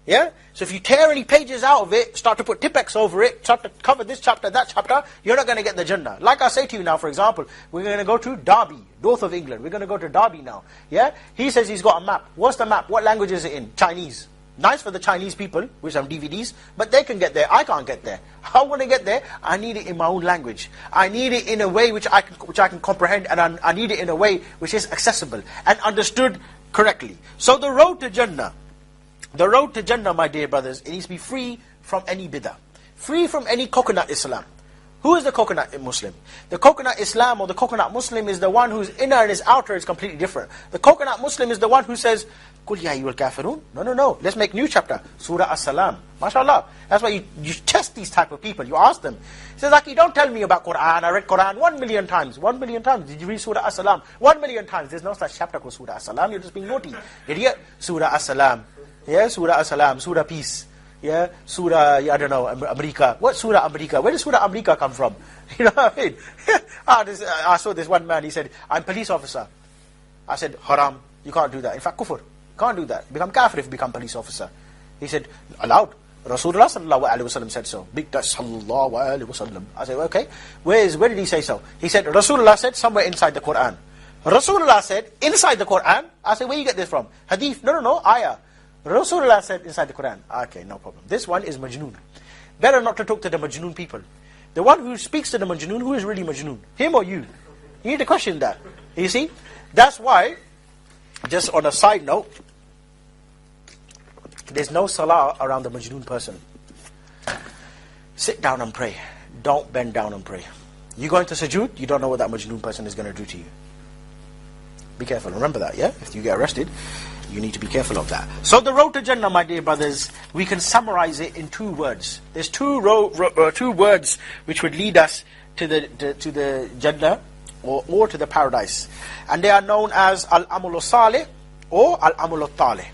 Yeah? So if you tear any pages out of it, start to put Tipex over it, start to cover this chapter, that chapter, you're not going to get the Jannah. Like I say to you now, for example, we're going to go to Derby, north of England. We're going to go to Derby now. Yeah? He says he's got a map. What's the map? What language is it in? Chinese. Nice for the Chinese people with some DVDs, but they can get there. I can't get there. How I want to get there? I need it in my own language. I need it in a way which I can comprehend, and I need it in a way which is accessible and understood correctly. So the road to Jannah, my dear brothers, it needs to be free from any bid'ah, free from any coconut Islam. Who is the coconut Muslim? The coconut Islam or the coconut Muslim is the one whose inner and his outer is completely different. The coconut Muslim is the one who says, Qul ya ayyuhal kafirun. No. Let's make new chapter. Surah As-Salam. MashaAllah. That's why you test these type of people. You ask them. He says, Aki, don't tell me about Quran. I read Quran 1 million times. 1 million times. Did you read Surah As-Salam? 1 million times. There's no such chapter called Surah As-Salam. You're just being naughty. Idiot. Surah As-Salam. Yeah, Surah As-Salam. Surah Peace. Yeah, Surah, I don't know, America. What Surah America? Where does Surah America come from? You know what I mean? I saw this one man, he said, I'm police officer. I said, haram, you can't do that. In fact, kufr, can't do that. Become kafir if you become police officer. He said, allowed. Rasulullah sallallahu alaihi wasallam said so. Big touch, sallallahu alaihi wasallam. I said, okay, where did he say so? He said, Rasulullah said somewhere inside the Quran. Rasulullah said, inside the Quran? I said, where you get this from? Hadith? No, ayah. Rasulullah said inside the Quran. Okay, no problem. This one is Majnoon. Better not to talk to the Majnoon people. The one who speaks to the Majnoon, who is really Majnoon? Him or you? You need to question that. You see? That's why, just on a side note, there's no salah around the Majnoon person. Sit down and pray. Don't bend down and pray. You go into sujood, you don't know what that Majnoon person is going to do to you. Be careful. Remember that, yeah? If you get arrested, you need to be careful of that. So the road to Jannah, my dear brothers, we can summarize it in 2 words. There's 2 words which would lead us to the Jannah or to the paradise. And they are known as Al-Amul Salih or Al-Amul Talih.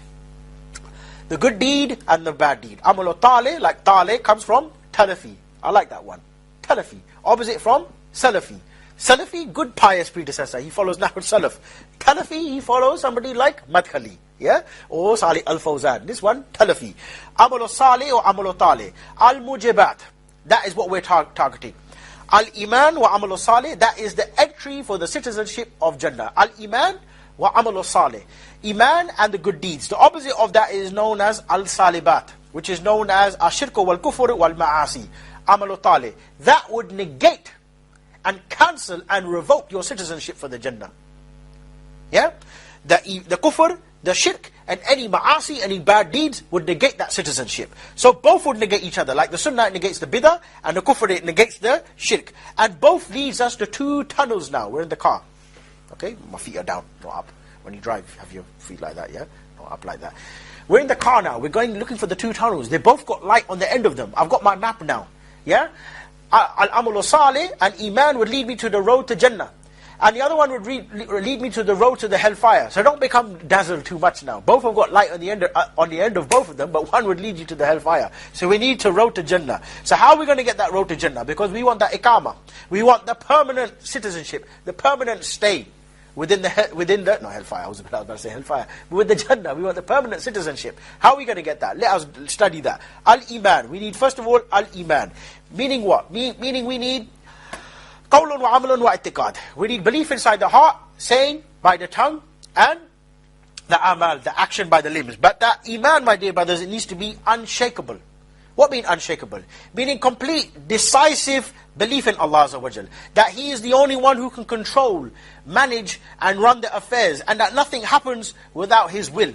The good deed and the bad deed. Amul Talih, like Talih, comes from Talafi. I like that one. Talafi. Opposite from Salafi. Salafi, good pious predecessor. He follows Nahul Salaf. Talafi, he follows somebody like Madkhali. Yeah? Or Salih Al-Fawzan. This one, Talafi. Amul Salih or Amul Talih. Al-Mujibat. That is what we're targeting. Al-Iman wa Amul Salih. That is the entry for the citizenship of Jannah. Al-Iman wa Amul Salih. Iman and the good deeds. The opposite of that is known as Al-Salibat, which is known as Ashirku wal-Kufur wal-Ma'asi. Amul Talih. That would negate and cancel and revoke your citizenship for the Jannah. Yeah? The kufr, the shirk, and any ma'asi, any bad deeds would negate that citizenship. So both would negate each other. Like the sunnah negates the bid'ah, and the kufr it negates the shirk. And both leads us to 2 tunnels now. We're in the car. Okay? My feet are down, not up. When you drive, have your feet like that, yeah? Not up like that. We're in the car now. We're going looking for the 2 tunnels. They both got light on the end of them. I've got my map now. Yeah? Al-Amul Salih and Iman would lead me to the road to Jannah. And the other one would lead me to the road to the hellfire. So don't become dazzled too much now. Both have got light on the end of both of them, but one would lead you to the hellfire. So we need to road to Jannah. So how are we going to get that road to Jannah? Because we want that iqamah. We want the permanent citizenship, the permanent stay within the not hellfire, I was about to say hellfire, but with the Jannah, we want the permanent citizenship. How are we going to get that? Let us study that. Al-Iman. We need, first of all, Al-Iman. Meaning what? Meaning we need qawlun wa amalun wa i'tiqad. We need belief inside the heart, saying by the tongue, and the amal, the action by the limbs. But that Iman, my dear brothers, it needs to be unshakable. What mean unshakable? Meaning complete, decisive belief in Allah Azza wa Jal. That He is the only one who can control, manage and run the affairs. And that nothing happens without His will.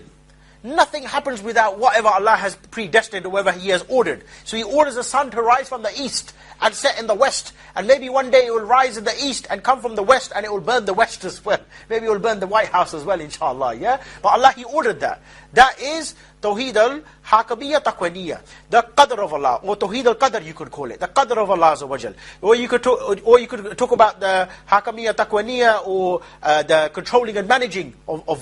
Nothing happens without whatever Allah has predestined or whatever He has ordered. So He orders the sun to rise from the east and set in the west. And maybe one day it will rise in the east and come from the west and it will burn the west as well. Maybe it will burn the White House as well, inshallah. Yeah? But Allah, He ordered that. That is Tawheed al-Hakamiyya Taqwaniyya. The Qadr of Allah, or Tawheed al-Qadr you could call it. The Qadr of Allah Azza wa Jal. Or you could talk about the Hakamiyya Taqwaniyya, or the controlling and managing of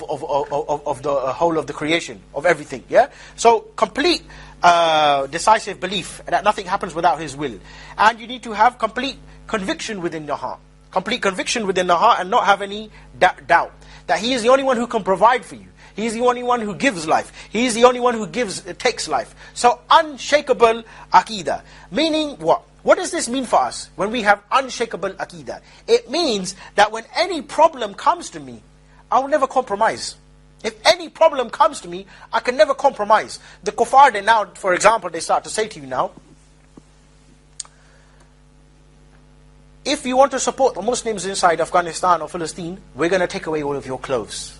the whole of the creation, of everything. Yeah? So complete decisive belief that nothing happens without His will. And you need to have complete conviction within your heart. Complete conviction within the heart and not have any doubt. That He is the only one who can provide for you. He is the only one who gives life. He is the only one who takes life. So unshakable Aqidah. Meaning what? What does this mean for us when we have unshakable Aqidah? It means that when any problem comes to me, I will never compromise. If any problem comes to me, I can never compromise. The kuffar, they now, for example, they start to say to you now, if you want to support the Muslims inside Afghanistan or Palestine, we're going to take away all of your clothes.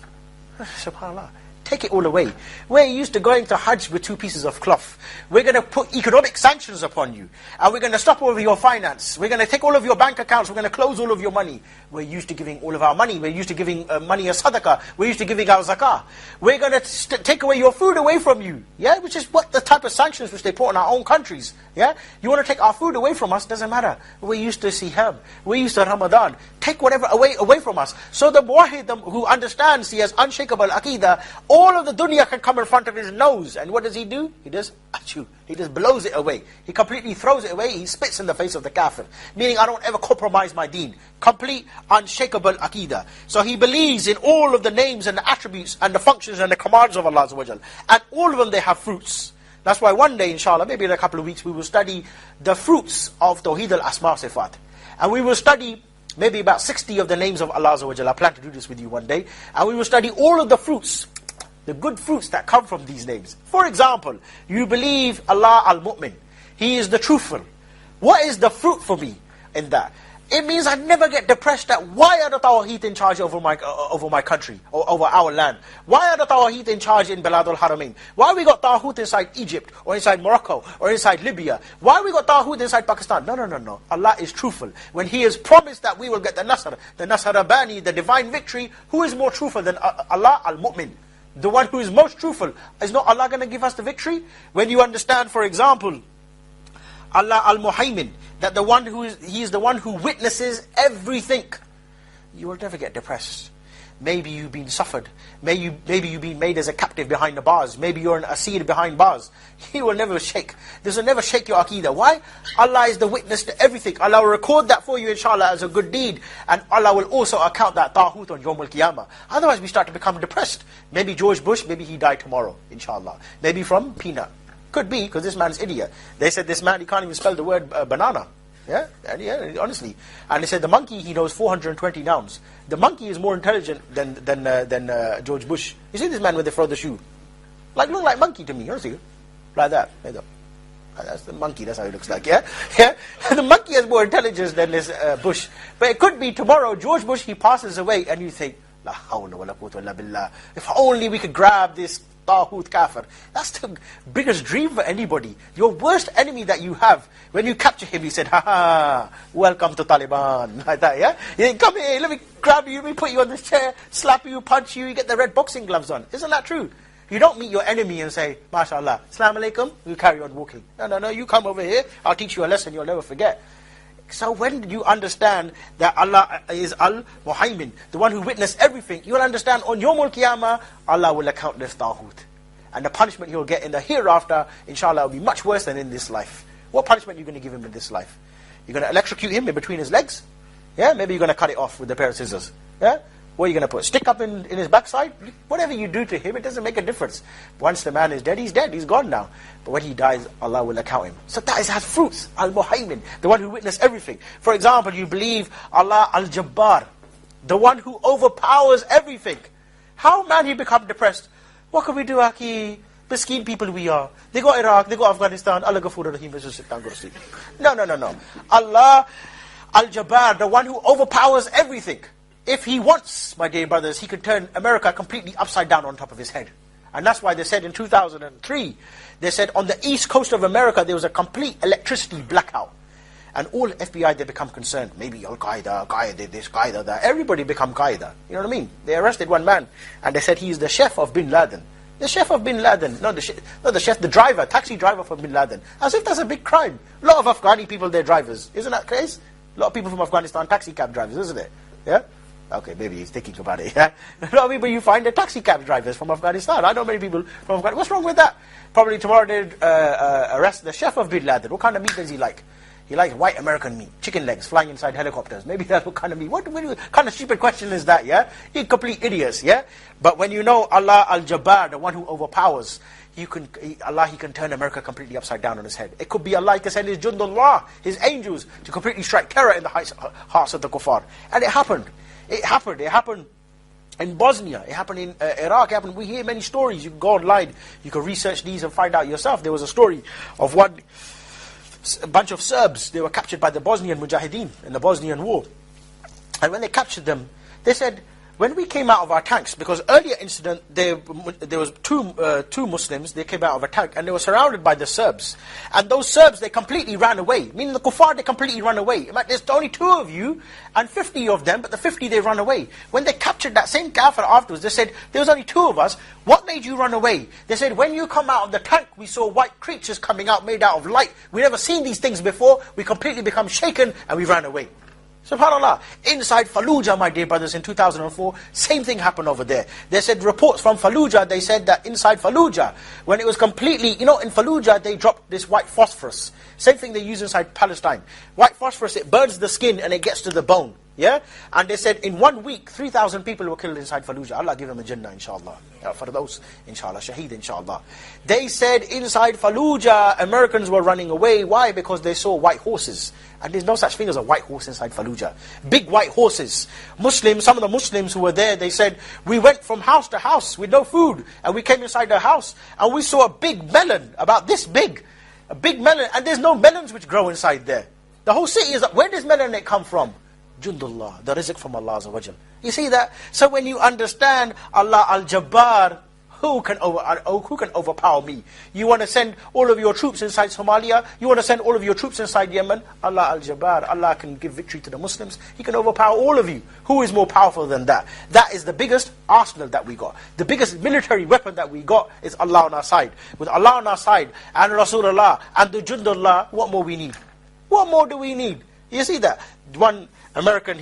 SubhanAllah. Take it all away. We're used to going to Hajj with 2 pieces of cloth. We're going to put economic sanctions upon you. And we're going to stop all of your finance. We're going to take all of your bank accounts. We're going to close all of your money. We're used to giving all of our money. We're used to giving money as sadaqah. We're used to giving our zakah. We're going to take away your food away from you. Yeah, which is what the type of sanctions which they put on our own countries. Yeah, you want to take our food away from us, doesn't matter. We're used to Siham. We're used to Ramadan. Take whatever away from us. So the muwahid who understands, he has unshakable aqidah, all of the dunya can come in front of his nose. And what does he do? He does achoo. He just blows it away. He completely throws it away. He spits in the face of the kafir. Meaning, I don't ever compromise my deen. Complete, unshakable aqidah. So he believes in all of the names and the attributes and the functions and the commands of Allah Azza wa Jal. And all of them, they have fruits. That's why one day, inshallah, maybe in a couple of weeks, we will study the fruits of Tawheed al-Asma Sifat. And we will study maybe about 60 of the names of Allah Azza wa Jal. I plan to do this with you one day. And we will study all of the fruits, the good fruits that come from these names. For example, you believe Allah al-Mu'min. He is the truthful. What is the fruit for me in that? It means I never get depressed at why are the Tawheed in charge over my country, or over our land? Why are the Tawheed in charge in Bilad al-Haramain? Why we got Tawheed inside Egypt, or inside Morocco, or inside Libya? Why we got Tawheed inside Pakistan? No. Allah is truthful. When He has promised that we will get the Nasr Rabbani, the divine victory, who is more truthful than Allah al-Mu'min? The one who is most truthful. Is not Allah going to give us the victory? When you understand, for example, Allah al-Muhaymin, that He is the one who witnesses everything, you will never get depressed. Maybe you've been suffered. Maybe you've been made as a captive behind the bars. Maybe you're an asir behind bars. He will never shake. This will never shake your aqidah. Why? Allah is the witness to everything. Allah will record that for you, inshallah, as a good deed. And Allah will also account that ta'hut on Yawm al-Qiyamah. Otherwise we start to become depressed. Maybe George Bush, maybe he died tomorrow, inshallah. Maybe from peanut. Could be, because this man's idiot. They said this man, he can't even spell the word banana. Yeah, honestly. And they said the monkey, he knows 420 nouns. The monkey is more intelligent than George Bush. You see this man when they throw the shoe? Look like monkey to me, honestly. Like that. That's the monkey, that's how he looks like, yeah? The monkey has more intelligence than this Bush. But it could be tomorrow, George Bush, he passes away, and you think, La hawla wa la quwwata illa billah. If only we could grab this Tawhut kafir. That's the biggest dream for anybody. Your worst enemy that you have, when you capture him, he said, ha, welcome to Taliban. Like that, yeah? You think, come here, let me grab you, let me put you on this chair, slap you, punch you, you get the red boxing gloves on. Isn't that true? You don't meet your enemy and say, MashaAllah, Assalamu alaikum, you carry on walking. No, you come over here, I'll teach you a lesson you'll never forget. So when you understand that Allah is Al-Muhaymin, the one who witnessed everything, you will understand on Yawm al-Qiyamah, Allah will account this Tawhut. And the punishment he will get in the hereafter, inshallah, will be much worse than in this life. What punishment are you going to give him in this life? You're going to electrocute him in between his legs? Yeah, maybe you're going to cut it off with a pair of scissors. Yeah? What are you going to put? Stick up in his backside? Whatever you do to him, it doesn't make a difference. Once the man is dead, he's gone now. But when he dies, Allah will account him. So that has fruits. Al-Muhaymin, the one who witnessed everything. For example, you believe Allah Al-Jabbar, the one who overpowers everything. How man he become depressed? What can we do, Aki? Miskeen people we are. They go Iraq, they go Afghanistan. Allah Ghafur Rahim, just sit down, go to sleep. No. Allah Al-Jabbar, the one who overpowers everything. If he wants, my dear brothers, he could turn America completely upside down on top of his head. And that's why they said in 2003, they said on the east coast of America, there was a complete electricity blackout. And all FBI, they become concerned. Maybe Al-Qaeda, Qaeda this, Qaeda that. Everybody become Qaeda. You know what I mean? They arrested one man, and they said he is the chef of Bin Laden. The chef of Bin Laden. Not the chef, the driver, taxi driver for Bin Laden. As if that's a big crime. A lot of Afghani people, they're drivers. Isn't that crazy? A lot of people from Afghanistan, taxi cab drivers, isn't it? Yeah? Okay, maybe he's thinking about it. Yeah? A lot of people you find are taxi cab drivers from Afghanistan. I know many people from Afghanistan. What's wrong with that? Probably tomorrow they'd arrest the chef of Bin Laden. What kind of meat does he like? He likes white American meat, chicken legs flying inside helicopters. Maybe that's what kind of meat. What kind of stupid question is that, yeah? You're complete idiots, yeah? But when you know Allah Al-Jabbar, the one who overpowers, he can turn America completely upside down on his head. It could be Allah to send his Jundullah, his angels, to completely strike terror in the hearts of the kuffar. And it happened. It happened In Bosnia, it happened in Iraq, it happened. We hear many stories. You can go online, you can research these and find out yourself. There was a story of a bunch of Serbs. They were captured by the Bosnian Mujahideen in the Bosnian War. And when they captured them, they said, when we came out of our tanks, because earlier incident, there was two Muslims, they came out of a tank, and they were surrounded by the Serbs. And those Serbs, they completely ran away. Meaning the kuffar, they completely ran away. In fact, there's only 2 of you, and 50 of them, but the 50, they run away. When they captured that same kafir afterwards, they said, there was only 2 of us, what made you run away? They said, when you come out of the tank, we saw white creatures coming out, made out of light. We never seen these things before, we completely become shaken, and we ran away. SubhanAllah. Inside Fallujah, my dear brothers, in 2004, same thing happened over there. They said reports from Fallujah, they said that inside Fallujah, when it was completely, in Fallujah, they dropped this white phosphorus. Same thing they use inside Palestine. White phosphorus, it burns the skin and it gets to the bone. Yeah? And they said in 1 week, 3,000 people were killed inside Fallujah. Allah give them a Jannah, inshallah. For those, inshallah, Shaheed, inshallah. They said inside Fallujah, Americans were running away. Why? Because they saw white horses. And there's no such thing as a white horse inside Fallujah. Big white horses. Muslims, some of the Muslims who were there, they said, we went from house to house with no food. And we came inside the house and we saw a big melon, about this big. A big melon. And there's no melons which grow inside there. The whole city is like, where does melon come from? Jundullah, the rizq from Allah Azza wa Jal. You see that? So when you understand Allah Al-Jabbar, who can overpower me? You want to send all of your troops inside Somalia? You want to send all of your troops inside Yemen? Allah Al-Jabbar, Allah can give victory to the Muslims. He can overpower all of you. Who is more powerful than that? That is the biggest arsenal that we got. The biggest military weapon that we got is Allah on our side. With Allah on our side, and Rasulullah, and the Jundullah, what more we need? What more do we need? You see that? One American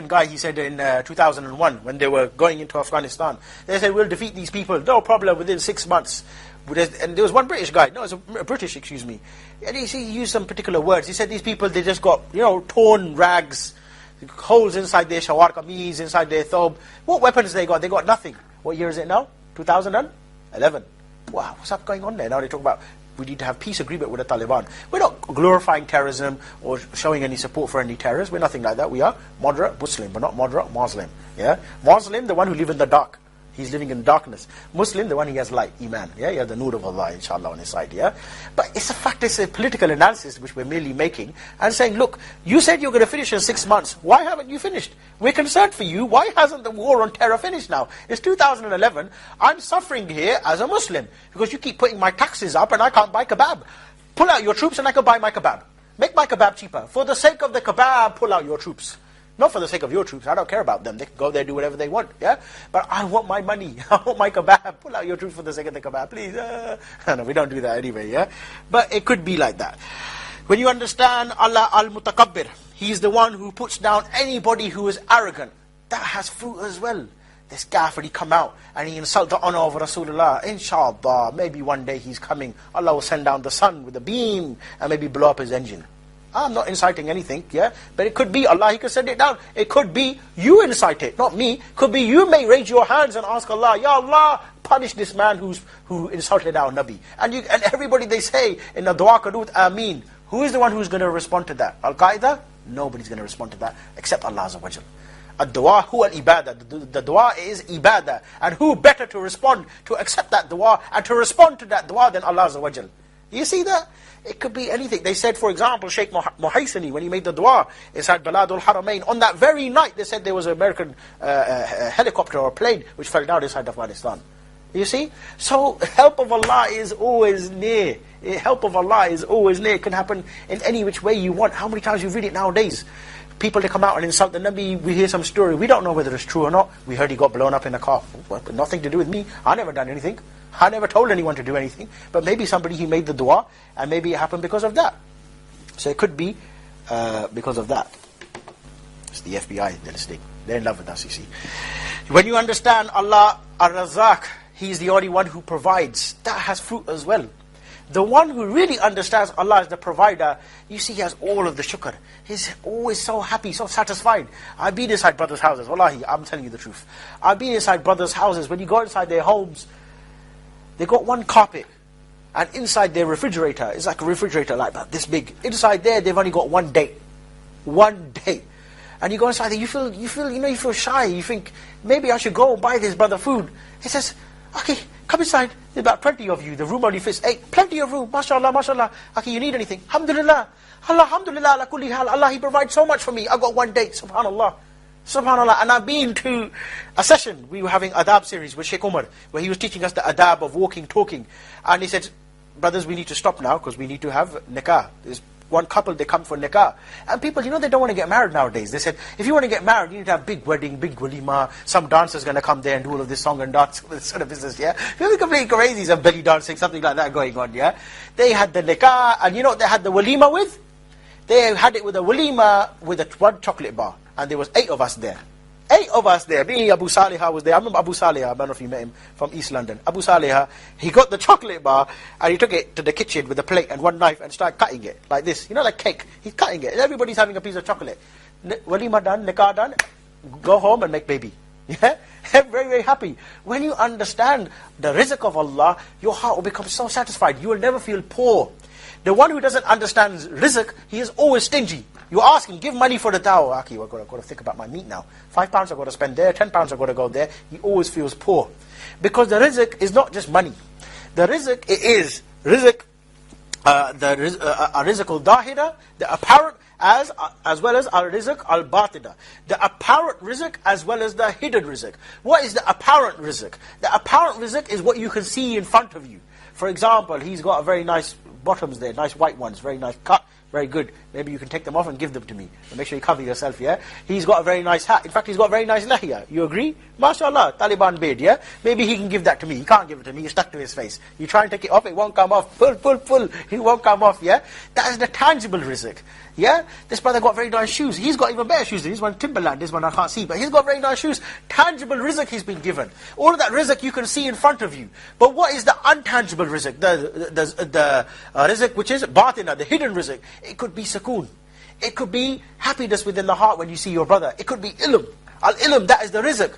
guy, he said in 2001, when they were going into Afghanistan, they said, we'll defeat these people, no problem, within 6 months. And there was one British guy, no, it was a British, excuse me, and he used some particular words. He said, these people, they just got, torn rags, holes inside their shawar kameez, inside their thob. What weapons they got? They got nothing. What year is it now? 2011. Wow, what's up going on there? Now they talk about, we need to have peace agreement with the Taliban. We're not glorifying terrorism or showing any support for any terrorists. We're nothing like that. We are moderate Muslim, but not moderate Muslim. Yeah, Muslim, the one who lives in the dark. He's living in darkness. Muslim, the one who has light, Iman. Yeah, you have the nur of Allah, inshallah, on his side. Yeah, but it's a fact. It's a political analysis which we're merely making and saying, look, you said you're going to finish in 6 months. Why haven't you finished? We're concerned for you. Why hasn't the war on terror finished now? It's 2011. I'm suffering here as a Muslim because you keep putting my taxes up and I can't buy kebab. Pull out your troops and I can buy my kebab. Make my kebab cheaper. For the sake of the kebab, pull out your troops. Not for the sake of your troops. I don't care about them. They can go there, do whatever they want. Yeah, but I want my money. I want my kebab. Pull out your troops for the sake of the kebab, please. No, we don't do that anyway. Yeah, but it could be like that. When you understand Allah Al-Mutakabbir, He is the one who puts down anybody who is arrogant. That has fruit as well. This kafir, he come out and he insult the honor of Rasulullah. Inshallah, maybe one day he's coming. Allah will send down the sun with a beam and maybe blow up his engine. I'm not inciting anything, yeah? But it could be Allah, He could send it down. It could be you incite it, not me. Could be you may raise your hands and ask Allah, Ya Allah, punish this man who insulted our Nabi. And everybody, they say in the dua qanut, Ameen. Who is the one who's going to respond to that? Al-Qaeda? Nobody's going to respond to that except Allah Azza wa Jal. Ad-dua huwa al-ibadah. The dua is ibadah. And who better to respond, to accept that dua and to respond to that dua than Allah Azza wa Jal? You see that? It could be anything. They said, for example, Sheikh Muhaysini, when he made the dua inside Baladul Haramain, on that very night, they said there was an American helicopter or plane which fell down inside Afghanistan. You see? So, help of Allah is always near. Help of Allah is always near. It can happen in any which way you want. How many times you read it nowadays? People, they come out and insult the Nabi, we hear some story, we don't know whether it's true or not. We heard he got blown up in a car. Well, nothing to do with me. I never done anything. I never told anyone to do anything. But maybe somebody, he made the dua, and maybe it happened because of that. So it could be because of that. It's the FBI, they're listening. They're in love with us, you see. When you understand Allah Ar-Razzaq, He is the only one who provides. That has fruit as well. The one who really understands Allah as the provider, you see, he has all of the shukr. He's always so happy, so satisfied. I've been inside brothers' houses. Wallahi, I'm telling you the truth. I've been inside brothers' houses. When you go inside their homes, they got one carpet. And inside their refrigerator, it's like a refrigerator like that, this big. Inside there, they've only got one date. One date. And you go inside there, you feel shy. You think, maybe I should go buy this brother food. He says, okay, come inside. There's about 20 of you. The room only fits 8. Plenty of room. MashaAllah, MashaAllah. Okay, you need anything? Alhamdulillah. Alhamdulillah, ala kulli hal. Allah, He provides so much for me. I've got one date, subhanAllah. SubhanAllah. And I've been to a session. We were having adab series with Sheikh Umar, where he was teaching us the adab of walking, talking. And he said, brothers, we need to stop now, because we need to have nikah. There's one couple, they come for nikah. And people, they don't want to get married nowadays. They said, if you want to get married, you need to have big wedding, big walima. Some dancer's going to come there and do all of this song and dance, this sort of business, yeah? People are completely crazy, some belly dancing, something like that going on, yeah? They had the nikah, and you know what they had the walima with? They had it with a walima with one chocolate bar. And there was 8 of us there. 8 of us there. Me, Abu Salihah was there. I remember Abu Salihah, I don't know if you met him, from East London. Abu Salihah, he got the chocolate bar and he took it to the kitchen with a plate and one knife and started cutting it like this. You know, like cake. He's cutting it. And everybody's having a piece of chocolate. Walima done, nikah done, go home and make baby. Yeah? Very, very happy. When you understand the rizq of Allah, your heart will become so satisfied. You will never feel poor. The one who doesn't understand rizq, he is always stingy. You ask him, give money for the dawah. Aki, I've got to think about my meat now. £5 I've got to spend there, £10 I've got to go there. He always feels poor. Because the rizq is not just money. The rizq, it is rizq, rizq al-dahira, the apparent, as well as al-rizq al-batina. The apparent rizq as well as the hidden rizq. What is the apparent rizq? The apparent rizq is what you can see in front of you. For example, he's got a very nice bottoms there, nice white ones, very nice cut, very good. Maybe you can take them off and give them to me. And make sure you cover yourself, yeah? He's got a very nice hat. In fact, he's got a very nice lahiyah. You agree? MashaAllah, Taliban beard, yeah? Maybe he can give that to me. He can't give it to me. It's stuck to his face. You try and take it off, it won't come off. Pull. It won't come off, yeah? That is the tangible rizq. Yeah? This brother got very nice shoes. He's got even better shoes. This one Timberland, this one I can't see. But he's got very nice shoes. Tangible rizq he's been given. All of that rizq you can see in front of you. But what is the untangible rizq? The rizq which is batina, the hidden rizq. It could be sukoon. It could be happiness within the heart when you see your brother. It could be ilm. Al-ilm, that is the rizq.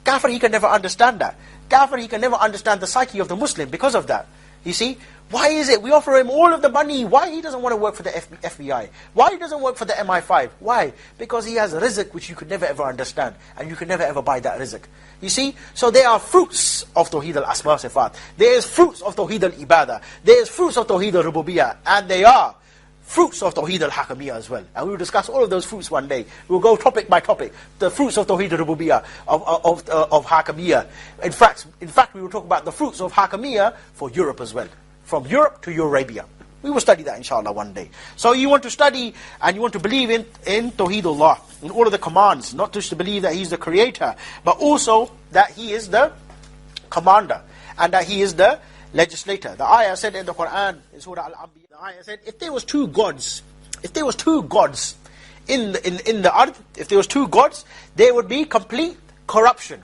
Kafir, he can never understand that. Kafir, he can never understand the psyche of the Muslim because of that. You see? Why is it? We offer him all of the money. Why he doesn't want to work for the FBI? Why he doesn't work for the MI5? Why? Because he has rizq which you could never ever understand. And you could never ever buy that rizq. You see? So there are fruits of Tawheed al-Asma Sifat. There is fruits of Tawheed al-Ibadah. There is fruits of Tawheed al-Rububiyyah. And they are fruits of Tawheed al-Hakamiyyah as well. And we will discuss all of those fruits one day. We'll go topic by topic. The fruits of Tawheed al-Rububiyyah, of Hakamiyyah. In fact, we will talk about the fruits of Hakamiyyah for Europe as well. From Europe to Eurabia. We will study that inshallah one day. So you want to study and you want to believe in Tawheedullah, in all of the commands, not just to believe that He's the creator, but also that He is the commander and that He is the legislator. The ayah said in the Quran, in Surah Al-Anbiya, the ayah said, if there was two gods in the earth, if there was two gods, there would be complete corruption.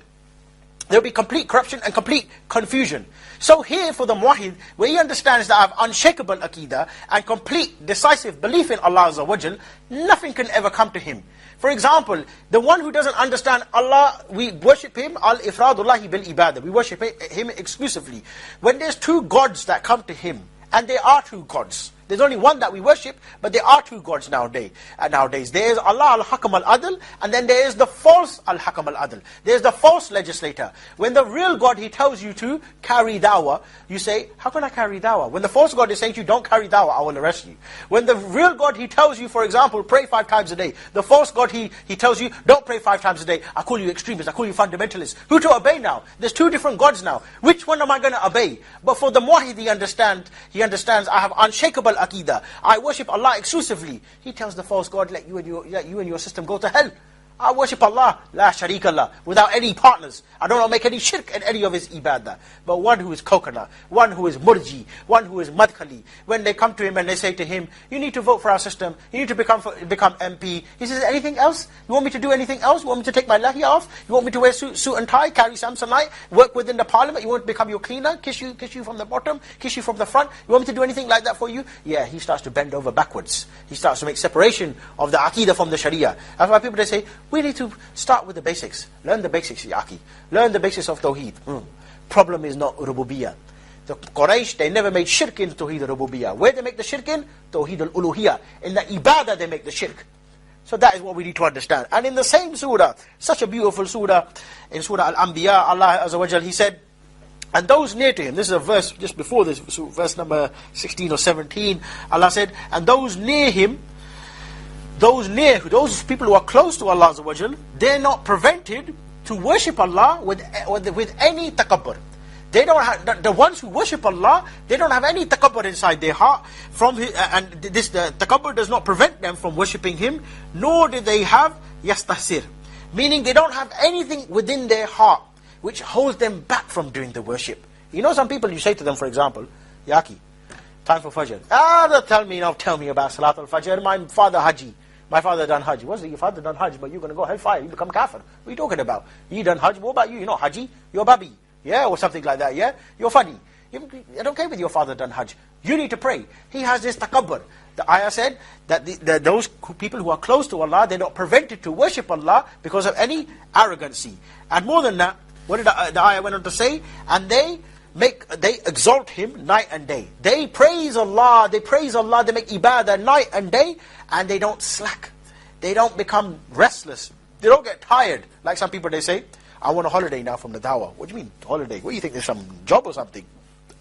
There will be complete corruption and complete confusion. So here for the muwahhid, where he understands that I have unshakable aqidah and complete decisive belief in Allah Azza wa Jal, nothing can ever come to him. For example, the one who doesn't understand Allah, we worship Him, al-ifradullahi bil-ibadah. We worship Him exclusively. When there's two gods that come to him, and there are two gods, there's only one that we worship, but there are two gods nowadays. There is Allah al-Hakam al-Adl, and then there is the false al-Hakam al-Adl. There's the false legislator. When the real God, He tells you to carry dawah, you say, how can I carry dawah? When the false God is saying to you, don't carry dawah, I will arrest you. When the real God, He tells you, for example, pray 5 times a day. The false God, He tells you, don't pray 5 times a day. I call you extremist, I call you fundamentalist. Who to obey now? There's two different gods now. Which one am I going to obey? But for the muwahhid, he understands, I have unshakable aqidah. I worship Allah exclusively. He tells the false God, let you and your system go to hell. I worship Allah, la sharik Allah, without any partners. I don't make any shirk in any of His ibadah. But one who is coconut, one who is murji, one who is madkhali, when they come to him and they say to him, you need to vote for our system, you need to become MP. He says, anything else? You want me to do anything else? You want me to take my lahiyah off? You want me to wear suit and tie, carry Samsonite, work within the parliament? You want to become your cleaner, kiss you from the bottom, kiss you from the front? You want me to do anything like that for you? Yeah, he starts to bend over backwards. He starts to make separation of the aqidah from the sharia. That's why people, they say, we need to start with the basics. Learn the basics, Yaqi. Learn the basics of Tawheed. Problem is not Rububiyyah. The Quraysh, they never made shirk in Tawheed al-Rububiyyah. Where they make the shirk in? Tawheed al-Uluhiyyah. In the ibadah they make the shirk. So that is what we need to understand. And in the same surah, such a beautiful surah, in Surah Al-Anbiya, Allah Azza wa Jal, He said, and those near to Him, this is a verse just before this, verse number 16 or 17, Allah said, and those near Him, those people who are close to Allah Azza wa Jal, they're not prevented to worship Allah with any takabbur. They don't have, the ones who worship Allah, they don't have any takabbur inside their heart. And the takabbur does not prevent them from worshipping Him, nor do they have yastahsir. Meaning they don't have anything within their heart which holds them back from doing the worship. You know, some people, you say to them, for example, Yaki, time for Fajr. Tell me about Salat al-Fajr. My father Haji. My father done Hajj. What's your father done Hajj, but you're going to go hellfire, you become kafir. What are you talking about? You done Hajj, what about you? You're not Haji, you're Babi. Yeah, or something like that, yeah? You're funny. I don't care with your father done Hajj. You need to pray. He has this takabbur. The ayah said that those people who are close to Allah, they're not prevented to worship Allah because of any arrogancy. And more than that, what did the ayah went on to say? And they exalt Him night and day. They praise Allah, they make ibadah night and day, and they don't slack. They don't become restless. They don't get tired. Like some people, they say, I want a holiday now from the dawah. What do you mean, holiday? What do you think, there's some job or something?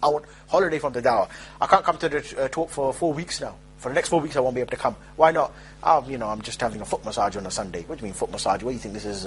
I want holiday from the dawah. I can't come to the talk for 4 weeks now. For the next 4 weeks I won't be able to come. Why not? I'm just having a foot massage on a Sunday. What do you mean foot massage? What do you think, this is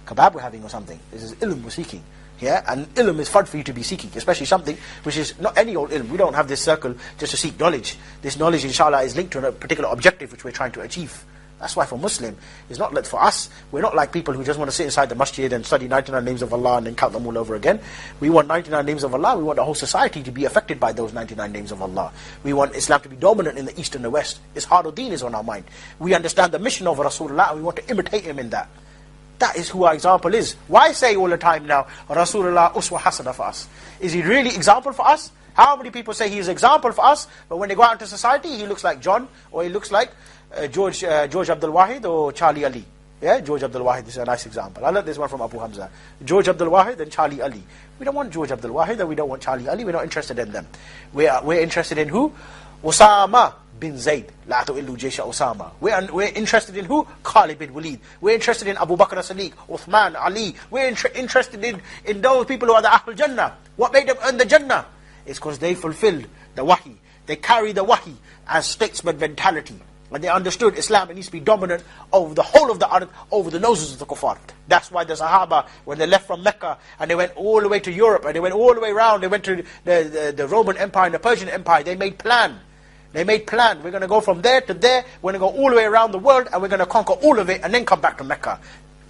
kebab we're having or something? This is ilm we're seeking. Yeah, and ilm is fun for you to be seeking, especially something which is not any old ilm. We don't have this circle just to seek knowledge. This knowledge, inshallah, is linked to a particular objective which we're trying to achieve. That's why for Muslim, it's not for us, we're not like people who just want to sit inside the masjid and study 99 names of Allah and then count them all over again. We want 99 names of Allah, we want the whole society to be affected by those 99 names of Allah. We want Islam to be dominant in the East and the West. Ishad-ud-Din is on our mind. We understand the mission of Rasulullah and we want to imitate him in that. That is who our example is. Why say all the time now, Rasulullah uswa hasana for us? Is he really example for us? How many people say he is example for us, but when they go out into society, he looks like John, or he looks like George Abdul Wahid or Charlie Ali. Yeah, George Abdul Wahid is a nice example. I learned this one from Abu Hamza. George Abdul Wahid and Charlie Ali. We don't want George Abdul Wahid and we don't want Charlie Ali. We're not interested in them. We're interested in who? Osama bin Zayd. La tu'illu jaysha Osama. We're interested in who? Khalid bin Waleed. We're interested in Abu Bakr as-Siddiq, Uthman, Ali. We're interested in those people who are the Ahlul Jannah. What made them earn the Jannah? It's because they fulfilled the wahi. They carry the wahi as statesman mentality. And they understood Islam needs to be dominant over the whole of the earth, over the noses of the kuffar. That's why the Sahaba, when they left from Mecca, and they went all the way to Europe, and they went all the way around, they went to the Roman Empire and the Persian Empire, they made plan. They made plan. We're going to go from there to there, we're going to go all the way around the world, and we're going to conquer all of it, and then come back to Mecca.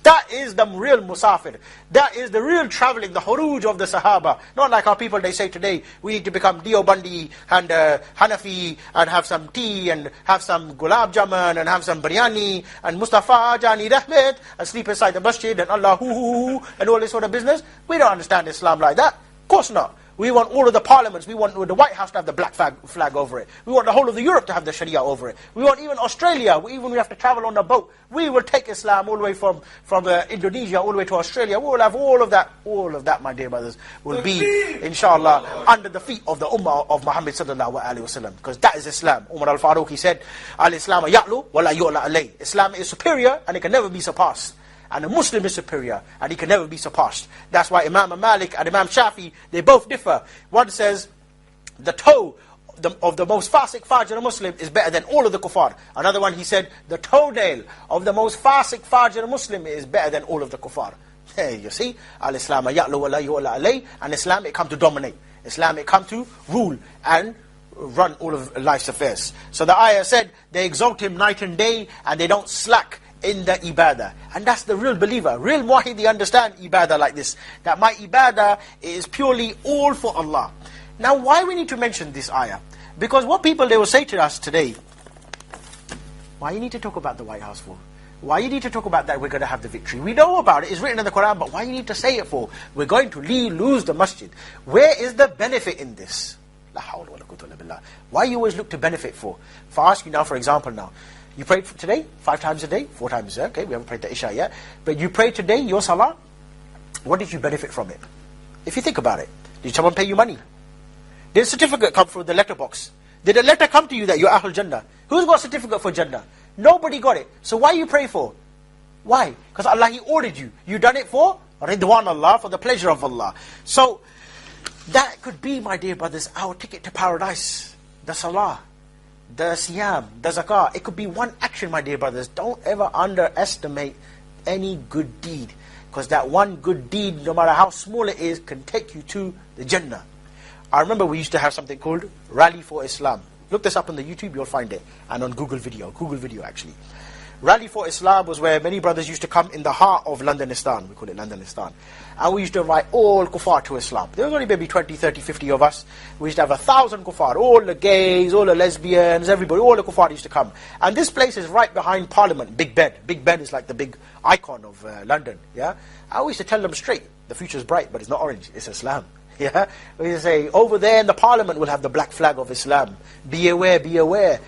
That is the real musafir. That is the real traveling, the huruj of the Sahaba. Not like our people, they say today, we need to become Deobandi and Hanafi and have some tea and have some gulab jamun and have some biryani and Mustafa Jani Rahmat and sleep inside the masjid and Allah hoo and all this sort of business. We don't understand Islam like that. Of course not. We want all of the parliaments, we want the White House to have the black flag over it. We want the whole of the Europe to have the Sharia over it. We want even Australia, even we have to travel on a boat. We will take Islam all the way from Indonesia all the way to Australia. We will have all of that, my dear brothers, will be, inshallah, under the feet of the Ummah of Muhammad sallallahu alaihi wasallam. Because that is Islam. Umar al-Faruq, he said, Al-Islam ya'lu wa la yu'la alayh. Islam is superior and it can never be surpassed. And a Muslim is superior, and he can never be surpassed. That's why Imam Malik and Imam Shafi, they both differ. One says, the toe of the most fasik fajr Muslim is better than all of the kuffar. Another one, he said, the toenail of the most fasik fajr Muslim is better than all of the kuffar. Hey, you see, Al-Islam ya'lu wa la yu'la alayh, and Islam, it come to dominate. Islam, it come to rule and run all of life's affairs. So the ayah said, they exalt him night and day, and they don't slack in the ibadah. And that's the real believer. Real muwahid, they understand ibadah like this. That my ibadah is purely all for Allah. Now why we need to mention this ayah? Because what people, they will say to us today, why you need to talk about the White House for? Why you need to talk about that we're going to have the victory? We know about it, it's written in the Quran, but why you need to say it for? We're going to lose the masjid. Where is the benefit in this? La hawla wa la quwwata illa billah. Why you always look to benefit for? If I ask you now, for example now, you prayed today, 5 times a day, 4 times a day, okay, we haven't prayed the Isha yet. But you prayed today, your salah, what did you benefit from it? If you think about it, did someone pay you money? Did a certificate come through the letterbox? Did a letter come to you that you're Ahlul Jannah? Who's got a certificate for Jannah? Nobody got it. So why you pray for? Why? Because Allah, He ordered you. You done it for Ridwan Allah, for the pleasure of Allah. So that could be, my dear brothers, our ticket to paradise. The salah, the siyam, the zakah. It could be one action, my dear brothers. Don't ever underestimate any good deed. Because that one good deed, no matter how small it is, can take you to the Jannah. I remember we used to have something called Rally for Islam. Look this up on the YouTube, you'll find it. And on Google Video actually. Rally for Islam was where many brothers used to come in the heart of Londonistan. We call it Londonistan. And we used to invite all kuffar to Islam. There was only maybe 20, 30, 50 of us. We used to have 1,000 kuffar. All the gays, all the lesbians, everybody, all the kuffar used to come. And this place is right behind Parliament, Big Ben. Big Ben is like the big icon of London. Yeah, I used to tell them straight, the future's bright, but it's not orange, it's Islam. Yeah, we used to say, over there in the Parliament we'll have the black flag of Islam. Be aware, be aware.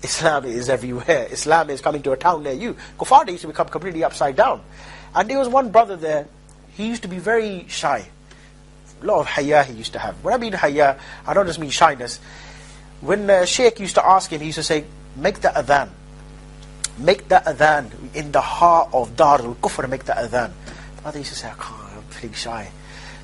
Islam is everywhere. Islam is coming to a town near you. Kuffar used to become completely upside down. And there was one brother there, he used to be very shy. A lot of haya he used to have. When I mean haya, I don't just mean shyness. When Sheikh used to ask him, he used to say, make the adhan. Make the adhan in the heart of Darul Kufr, make the adhan. The brother used to say, I'm feeling shy.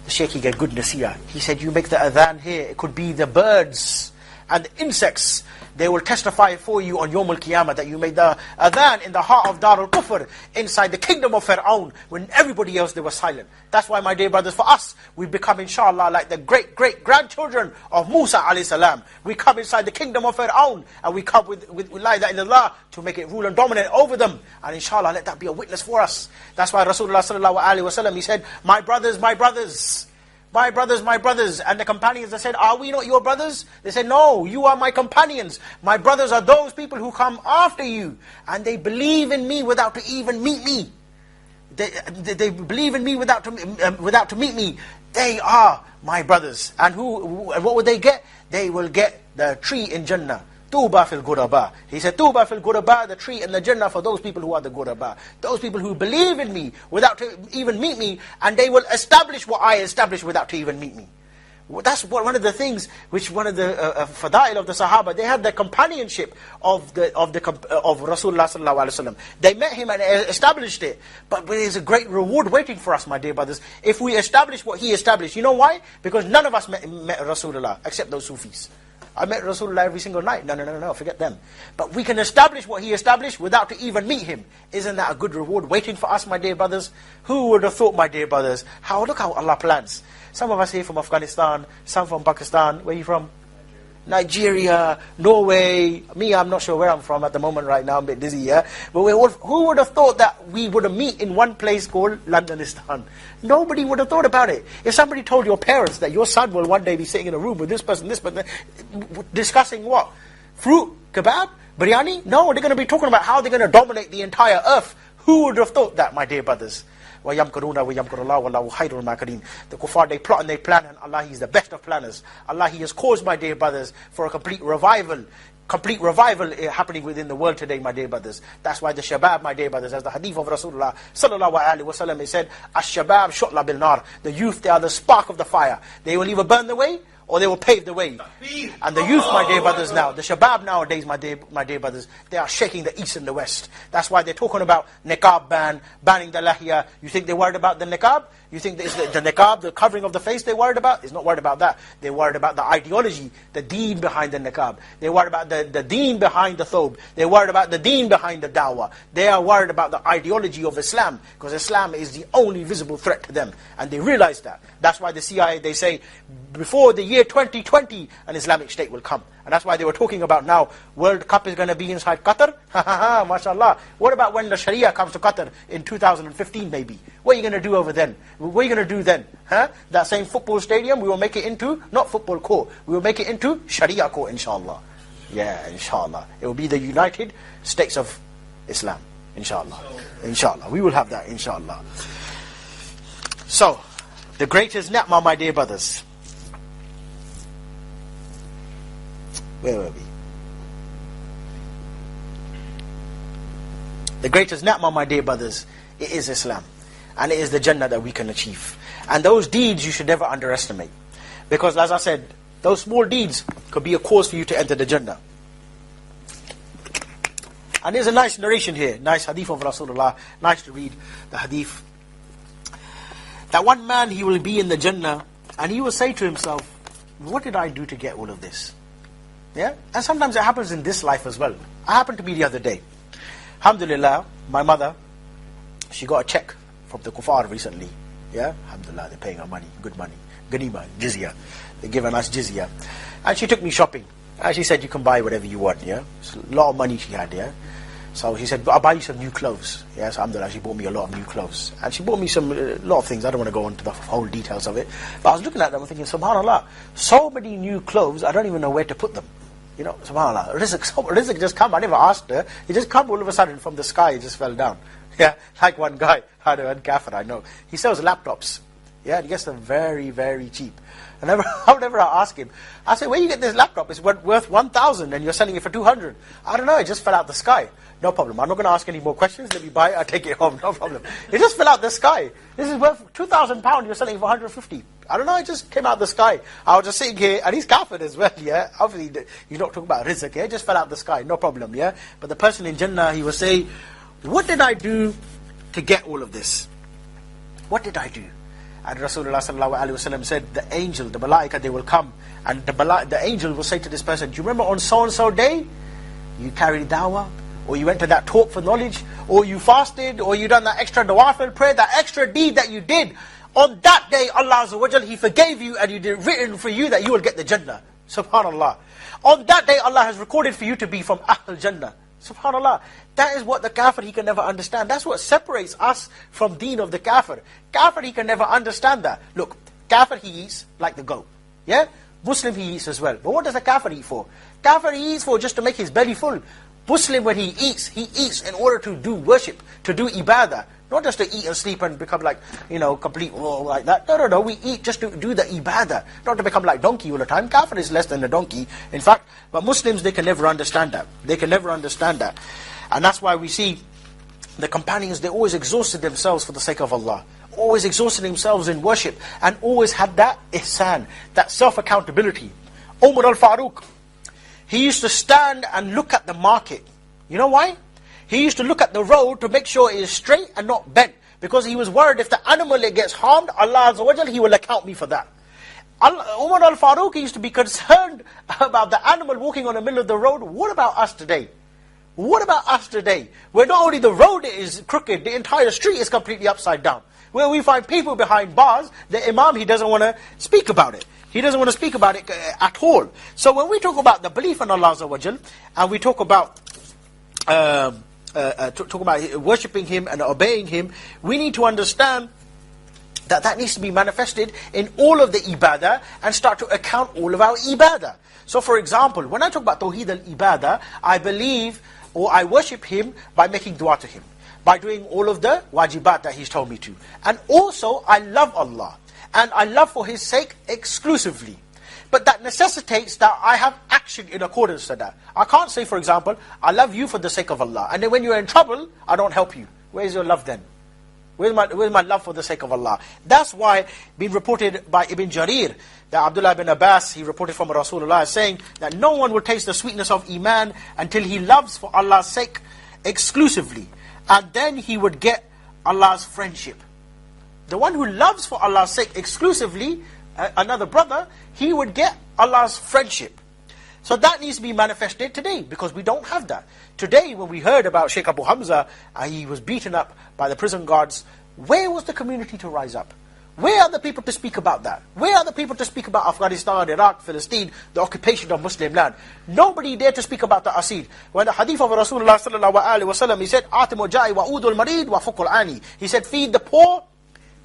The Sheikh, he get good nasiyah. He said, you make the adhan here. It could be the birds and the insects. They will testify for you on Yawm al-Qiyamah that you made the adhan in the heart of Darul Kufr, inside the kingdom of Fir'aun, when everybody else, they were silent. That's why, my dear brothers, for us, we become, inshallah, like the great-great-grandchildren of Musa alayhi salam. We come inside the kingdom of Fir'aun, and we come with la ilaha illallah to make it rule and dominate over them. And inshallah, let that be a witness for us. That's why Rasulullah sallallahu alaihi wasallam, he said, my brothers, my brothers. My brothers, my brothers. And the companions, they said, are we not your brothers? They said, no, you are my companions. My brothers are those people who come after you. And they believe in me without to even meet me. They believe in me without to meet me. They are my brothers. And what would they get? They will get the tree in Jannah. Tuba fil Ghuraba. He said, Tuba fil Ghuraba, the tree in the Jannah for those people who are the Ghuraba. Those people who believe in me without to even meet me, and they will establish what I established without to even meet me. That's one of the things which one of the fadail of the Sahaba, they had the companionship of Rasulullah sallallahu alaihi wasallam. They met him and established it. But there's a great reward waiting for us, my dear brothers, if we establish what he established. You know why? Because none of us met Rasulullah except those Sufis. I met Rasulullah every single night. No, forget them. But we can establish what he established without to even meet him. Isn't that a good reward waiting for us, my dear brothers? Who would have thought, my dear brothers? Look how Allah plans. Some of us here from Afghanistan, some from Pakistan. Where are you from? Nigeria, Norway. Me, I'm not sure where I'm from at the moment right now. I'm a bit dizzy, yeah? But who would have thought that we would meet in one place called Londonistan? Nobody would have thought about it. If somebody told your parents that your son will one day be sitting in a room with this person, discussing what? Fruit? Kebab? Biryani? No, they're going to be talking about how they're going to dominate the entire earth. Who would have thought that, my dear brothers? وَيَمْكُرُونَ وَيَمْكُرُ اللَّهُ وَاللَّهُ خَيْرُ الْمَاكِرِينَ. The kuffar, they plot and they plan, and Allah, He is the best of planners. Allah, He has caused, my dear brothers, for a complete revival happening within the world today, my dear brothers. That's why the shabab, my dear brothers, as the hadith of Rasulullah sallallahu alaihi wasallam, he said, "Ash-shabab shu'la bil nar." The youth, they are the spark of the fire. They will either burn the way or they will pave the way. And the youth, my dear brothers, now, the shabab nowadays, my dear brothers, they are shaking the east and the west. That's why they're talking about niqab banning the lahiyah. You think they're worried about the niqab? You think it's the niqab, the covering of the face they're worried about? It's not worried about that. They're worried about the ideology, the deen behind the niqab. They're worried about the deen behind the thobe. They're worried about the deen behind the dawah. They are worried about the ideology of Islam, because Islam is the only visible threat to them. And they realize that. That's why the CIA, they say, before the year 2020, an Islamic state will come. And that's why they were talking about now, World Cup is going to be inside Qatar. MashaAllah. What about when the Sharia comes to Qatar in 2015 maybe? What are you going to do over then? What are you going to do then? That same football stadium, we will make it into, not football court, we will make it into Sharia court, inshallah. Yeah, inshallah. It will be the United States of Islam, inshallah. Inshallah. We will have that, inshallah. So, the greatest ni'mah, my dear brothers. Where were we? The greatest ni'mah, my dear brothers, it is Islam. And it is the Jannah that we can achieve. And those deeds you should never underestimate. Because as I said, those small deeds could be a cause for you to enter the Jannah. And there's a nice narration here, nice hadith of Rasulullah, nice to read the hadith. That one man, he will be in the Jannah, and he will say to himself, what did I do to get all of this? Yeah? And sometimes it happens in this life as well. It happened to me the other day. Alhamdulillah, my mother, she got a check from the kuffar recently. Yeah? Alhamdulillah, they're paying her money, good money. Ganima, jizya. They're giving us jizya. And she took me shopping. And she said, you can buy whatever you want, yeah? It's a lot of money she had, yeah? So he said, I'll buy you some new clothes. Yeah, so alhamdulillah, she bought me a lot of new clothes. And she bought me a lot of things. I don't want to go into the whole details of it. But I was looking at them and thinking, subhanAllah, so many new clothes, I don't even know where to put them. You know, subhanAllah, rizq just come. I never asked her. It just come all of a sudden from the sky, it just fell down. Yeah, like one guy, one kafir I know. He sells laptops. Yeah, and he gets them very, very cheap. And whenever I ask him, I say, where you get this laptop? It's worth 1,000 and you're selling it for 200. I don't know, it just fell out the sky. No problem. I'm not going to ask any more questions. Let me buy it, I'll take it home. No problem. It just fell out the sky. This is worth £2,000, you're selling it for 150. I don't know, it just came out the sky. I was just sitting here, and he's kafir as well, yeah? Obviously, you're not talking about rizq, yeah? It just fell out the sky, no problem, yeah? But the person in Jannah, he will say, what did I do to get all of this? What did I do? And Rasulullah sallallahu alaihi wasallam said, the angel, the malaika, they will come, and the angel will say to this person, do you remember on so-and-so day, you carried dawah, or you went to that talk for knowledge, or you fasted, or you done that extra nawafil prayer, that extra deed that you did, on that day, Allah Azza wa Jal, He forgave you, and He did written for you that you will get the Jannah. Subhanallah. On that day, Allah has recorded for you to be from Ahl Jannah. Subhanallah. That is what the kafir, he can never understand. That's what separates us from deen of the kafir. Kafir, he can never understand that. Look, kafir, he eats like the goat. Yeah? Muslim, he eats as well. But what does the kafir eat for? Kafir, he eats for just to make his belly full. Muslim, when he eats in order to do worship, to do ibadah. Not just to eat and sleep and become like, complete like that. No. We eat just to do the ibadah. Not to become like donkey all the time. Kafir is less than a donkey, in fact. But Muslims, they can never understand that. They can never understand that. And that's why we see the companions, they always exhausted themselves for the sake of Allah. Always exhausted themselves in worship. And always had that ihsan, that self-accountability. Umar al-Faruq, he used to stand and look at the market. You know why? He used to look at the road to make sure it is straight and not bent. Because he was worried if the animal gets harmed, Allah Azza wa Jal, He will account me for that. Umar al-Faruq, he used to be concerned about the animal walking on the middle of the road. What about us today? What about us today? Where not only the road is crooked, the entire street is completely upside down. Where we find people behind bars, the imam, he doesn't want to speak about it. He doesn't want to speak about it at all. So when we talk about the belief in Allah Azza wa Jal, and we talk about worshipping Him and obeying Him, we need to understand that needs to be manifested in all of the ibadah and start to account all of our ibadah. So for example, when I talk about Tawheed al-Ibadah, I believe or I worship Him by making dua to Him, by doing all of the wajibat that He's told me to. And also, I love Allah, and I love for His sake exclusively. But that necessitates that I have action in accordance to that. I can't say, for example, I love you for the sake of Allah, and then when you're in trouble, I don't help you. Where's your love then? Where's my love for the sake of Allah? That's why, being reported by Ibn Jarir, that Abdullah ibn Abbas, he reported from Rasulullah saying that no one will taste the sweetness of Iman until he loves for Allah's sake exclusively. And then he would get Allah's friendship. The one who loves for Allah's sake exclusively, another brother, he would get Allah's friendship. So that needs to be manifested today, because we don't have that. Today, when we heard about Sheikh Abu Hamza, he was beaten up by the prison guards, where was the community to rise up? Where are the people to speak about that? Where are the people to speak about Afghanistan, Iraq, Palestine, the occupation of Muslim land? Nobody dared to speak about the Asir. When the hadith of Rasulullah sallallahu alaihi wasallam, he said, "Atimu ja'i wa udul marid wa fukul ani." He said, feed the poor,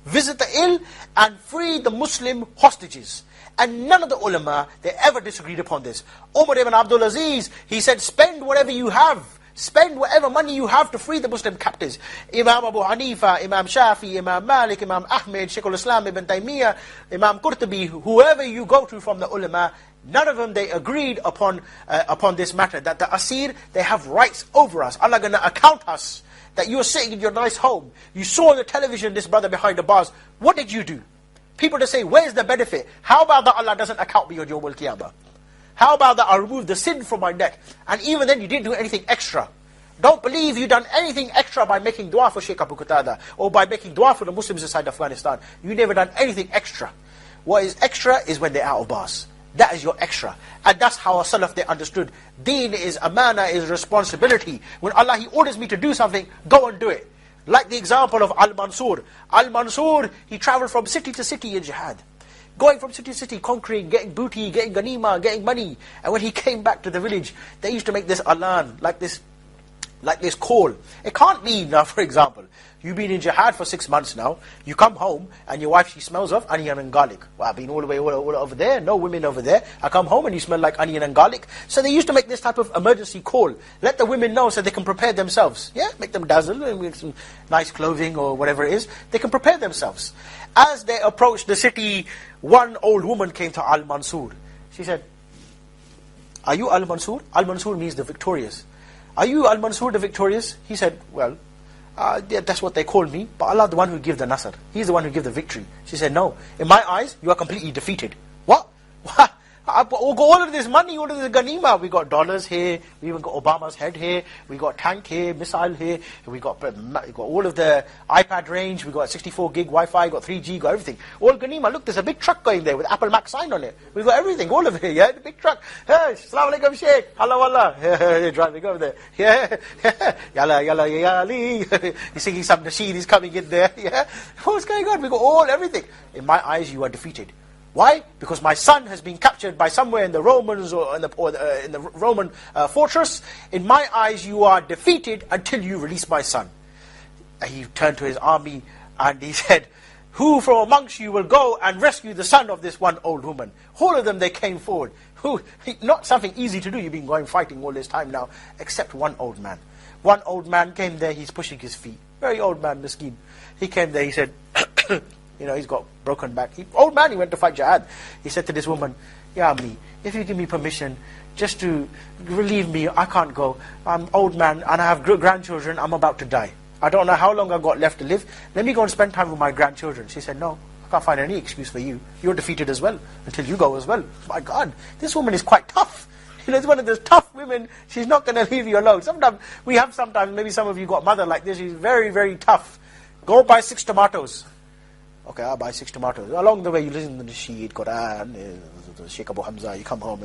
visit the ill, and free the Muslim hostages. And none of the ulama, they ever disagreed upon this. Umar ibn Abdul Aziz, he said, spend whatever you have. Spend whatever money you have to free the Muslim captives. Imam Abu Hanifa, Imam Shafi, Imam Malik, Imam Ahmed, Shaykh al-Islam ibn Taymiyyah, Imam Qurtubi, whoever you go to from the ulama, none of them, they agreed upon this matter, that the Asir, they have rights over us. Allah going to account us, that you are sitting in your nice home. You saw on the television this brother behind the bars. What did you do? People to say, where's the benefit? How about that Allah doesn't account me on Yawm al-Qiyamah? How about that I remove the sin from my neck? And even then you didn't do anything extra. Don't believe you've done anything extra by making dua for Sheikh Abu Qatada, or by making dua for the Muslims inside Afghanistan. You never done anything extra. What is extra is when they're out of bars. That is your extra. And that's how our Salaf, they understood. Deen is amana, is responsibility. When Allah, He orders me to do something, go and do it. Like the example of Al-Mansur. Al-Mansur, he traveled from city to city in jihad. Going from city to city, conquering, getting booty, getting ghanima, getting money. And when he came back to the village, they used to make this alan, like this call. It can't be now, for example, you've been in jihad for 6 months now, you come home, and your wife, she smells of onion and garlic. Well, I've been all the way all over there, no women over there. I come home and you smell like onion and garlic. So they used to make this type of emergency call. Let the women know so they can prepare themselves. Yeah, make them dazzle and make some nice clothing or whatever it is. They can prepare themselves. As they approached the city, one old woman came to Al-Mansur. She said, "Are you Al-Mansur?" Al-Mansur means the victorious. "Are you Al-Mansur the victorious?" He said, "Well, yeah, that's what they call me, but Allah the one who gives the nasr. He's the one who gives the victory." She said, "No, in my eyes, you are completely defeated." What? What? We got all of this money, all of this ghanima. We got dollars here, we even got Obama's head here, we got tank here, missile here, we got all of the iPad range, we got 64 gig Wi-Fi, got 3G, got everything. All ghanima. Look, there's a big truck going there with Apple Mac sign on it. We've got everything, all of it, yeah, the big truck. Hey, Assalamu alaikum Sheikh, Allah wallah. They're driving over there. Yeah, yalla, yalla, yali. He's singing some nasheed, he's coming in there. Yeah, what's going on? We got everything. In my eyes, you are defeated. Why? Because my son has been captured by somewhere in the Romans or in the Roman fortress. In my eyes, you are defeated until you release my son. And he turned to his army and he said, "Who from amongst you will go and rescue the son of this one old woman?" All of them, they came forward. Not something easy to do. You've been going fighting all this time now, except one old man. One old man came there, he's pushing his feet. Very old man, Miskeen. He came there, he said, you know, he's got broken back. Old man, he went to fight jihad. He said to this woman, "Ya Ammi, if you give me permission just to relieve me, I can't go. I'm old man and I have grandchildren, I'm about to die. I don't know how long I've got left to live. Let me go and spend time with my grandchildren." She said, "No, I can't find any excuse for you. You're defeated as well, until you go as well." My God, this woman is quite tough. You know, it's one of those tough women. She's not going to leave you alone. Sometimes, maybe some of you got mother like this. She's very, very tough. Go buy 6 tomatoes. Okay, I'll buy 6 tomatoes. Along the way, you listen to the Nasheed, Quran, Sheikh Abu Hamza, you come home,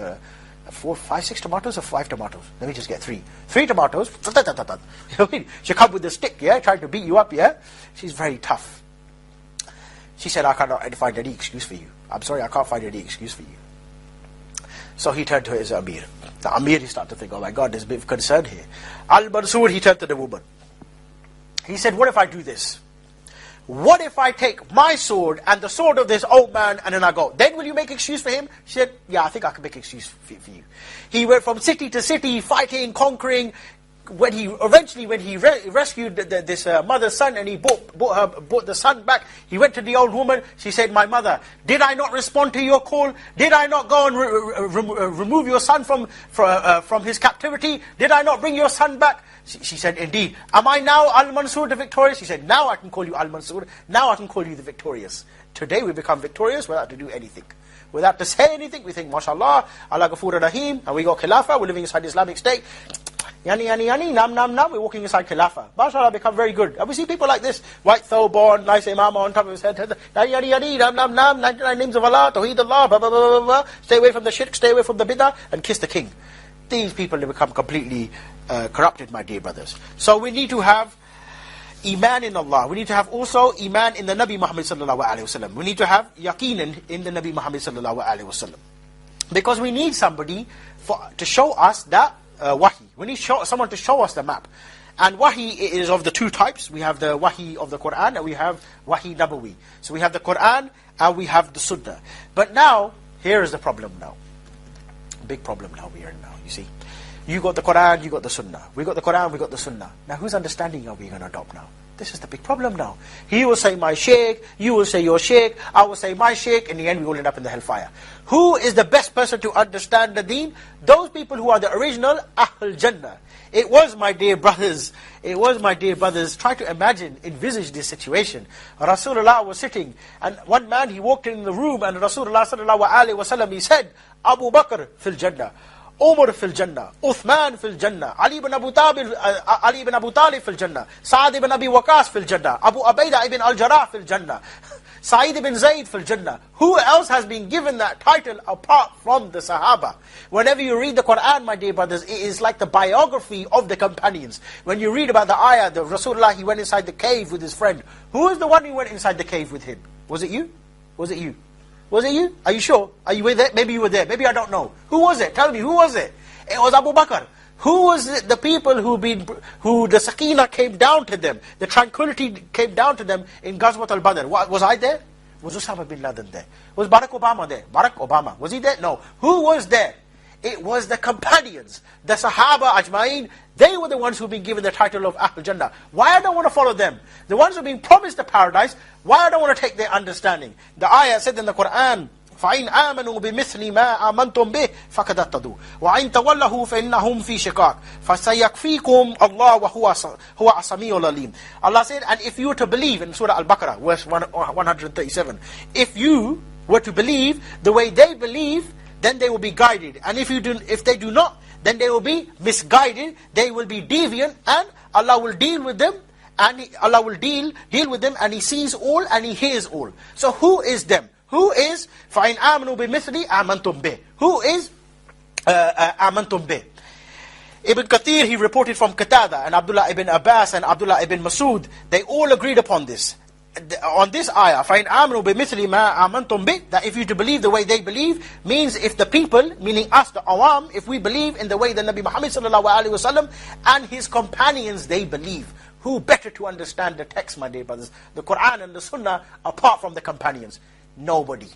4, 5, 6 tomatoes or 5 tomatoes? Let me just get 3. 3 tomatoes. You know what I mean? She come with the stick, yeah, trying to beat you up, yeah? She's very tough. She said, "I cannot find any excuse for you. I'm sorry, I can't find any excuse for you." So he turned to his Amir. The Amir, he started to think, "Oh my God, there's a bit of concern here." Al-Mansur, he turned to the woman. He said, "What if I do this? What if I take my sword and the sword of this old man and then I go? Then will you make excuse for him?" She said, "Yeah, I think I can make excuse for you." He went from city to city, fighting, conquering. When he rescued this mother's son and he brought the son back, he went to the old woman. She said, "My mother, did I not respond to your call? Did I not go and remove your son from his captivity? Did I not bring your son back?" She said, "Indeed. Am I now Al-Mansur the victorious?" He said, "Now I can call you Al-Mansur. Now I can call you the victorious. Today we become victorious without to do anything. Without to say anything, we think, MashaAllah, Allah Ghafur Rahim, and we got Khilafah, we're living inside the Islamic State. Yani, yani, yani, nam, nam, nam, we're walking inside Khilafah. MashaAllah, become very good. And we see people like this, white thobe on, nice imam on top of his head, yani, yani, yani, nam, nam, nam, 99 names of Allah, Tawheed Allah, blah, blah, blah, blah, blah. Stay away from the shirk, stay away from the bid'ah, and kiss the king. These people, they become completely corrupted, my dear brothers. So we need to have Iman in Allah. We need to have also Iman in the Nabi Muhammad sallallahu alaihi wasallam. We need to have yaqeen in the Nabi Muhammad sallallahu alaihi wasallam. Because we need somebody to show us that wahi. We need someone to show us the map. And wahi is of the 2 types. We have the wahi of the Quran and we have wahi nabawi. So we have the Quran and we have the Sunnah. But now, here is the problem now. Big problem now we are in now, you see. You got the Quran, you got the Sunnah. We got the Quran, we got the Sunnah. Now whose understanding are we going to adopt now? This is the big problem now. He will say my sheikh, you will say your sheikh, I will say my sheikh, in the end we will end up in the hellfire. Who is the best person to understand the deen? Those people who are the original Ahl Jannah. It was, my dear brothers, try to envisage this situation. Rasulullah was sitting, and one man, he walked in the room, and Rasulullah sallallahu alaihi wasallam, he said, Abu Bakr fil Jannah. Umar fil Jannah, Uthman fil Jannah, Ali ibn Abu Talib fil Jannah, Sa'ad ibn Abi Waqas fil Jannah, Abu Ubaidah ibn al-Jarrah fil Jannah, Sa'id ibn Zayd fil Jannah. Who else has been given that title apart from the Sahaba? Whenever you read the Quran, my dear brothers, it is like the biography of the companions. When you read about the ayah, the Rasulullah, he went inside the cave with his friend. Who was the one who went inside the cave with him? Was it you? Was it you? Was it you? Are you sure? Are you there? Maybe you were there. Maybe I don't know. Who was it? Tell me, who was it? It was Abu Bakr. Who was the people who the Sakina came down to them, the tranquility came down to them in Ghazwat al-Badr? Was I there? Was Osama bin Laden there? Was Barack Obama there? Barack Obama. Was he there? No. Who was there? It was the companions, the Sahaba Ajma'in. They were the ones who've been given the title of Ahl Jannah. Why I don't want to follow them? The ones who've been promised the paradise, why I don't want to take their understanding? The ayah said in the Quran, فَإِنْ آمَنُوا بِمِثْلِ مَا آمَنْتُمْ بِهِ فَقَدْ اهْتَدُوا وَإِنْ تَوَلَّهُ فَإِنَّهُمْ فِي شِقَاقٍ فَسَيَكْفِيكُمْ اللَّهُ وَهُوَ السَّمِيعُ الْعَلِيمُ. Allah said, and if you were to believe, in Surah Al-Baqarah, verse 137, if you were to believe the way they believe, then they will be guided. And if they do not, then they will be misguided, they will be deviant, and Allah will deal with them, and Allah will deal with them, and He sees all, and He hears all. So who is them? Who is فَإِنْ آمَنُوا بِمِثْلِ آمَنْتُمْ بِهِ? Who is آمَنْتُمْ بِهِ? Ibn Kathir, he reported from Qatada, and Abdullah ibn Abbas, and Abdullah ibn Masud, they all agreed upon this. On this ayah, فَإِنْ آمَنُوا بِمِثْلِ مَا آمَنْتُمْ بِهِ, that if you to believe the way they believe, means if the people, meaning us, the awam, if we believe in the way the Nabi Muhammad ﷺ and his companions, they believe. Who better to understand the text, my dear brothers, the Quran and the Sunnah, apart from the companions? Nobody.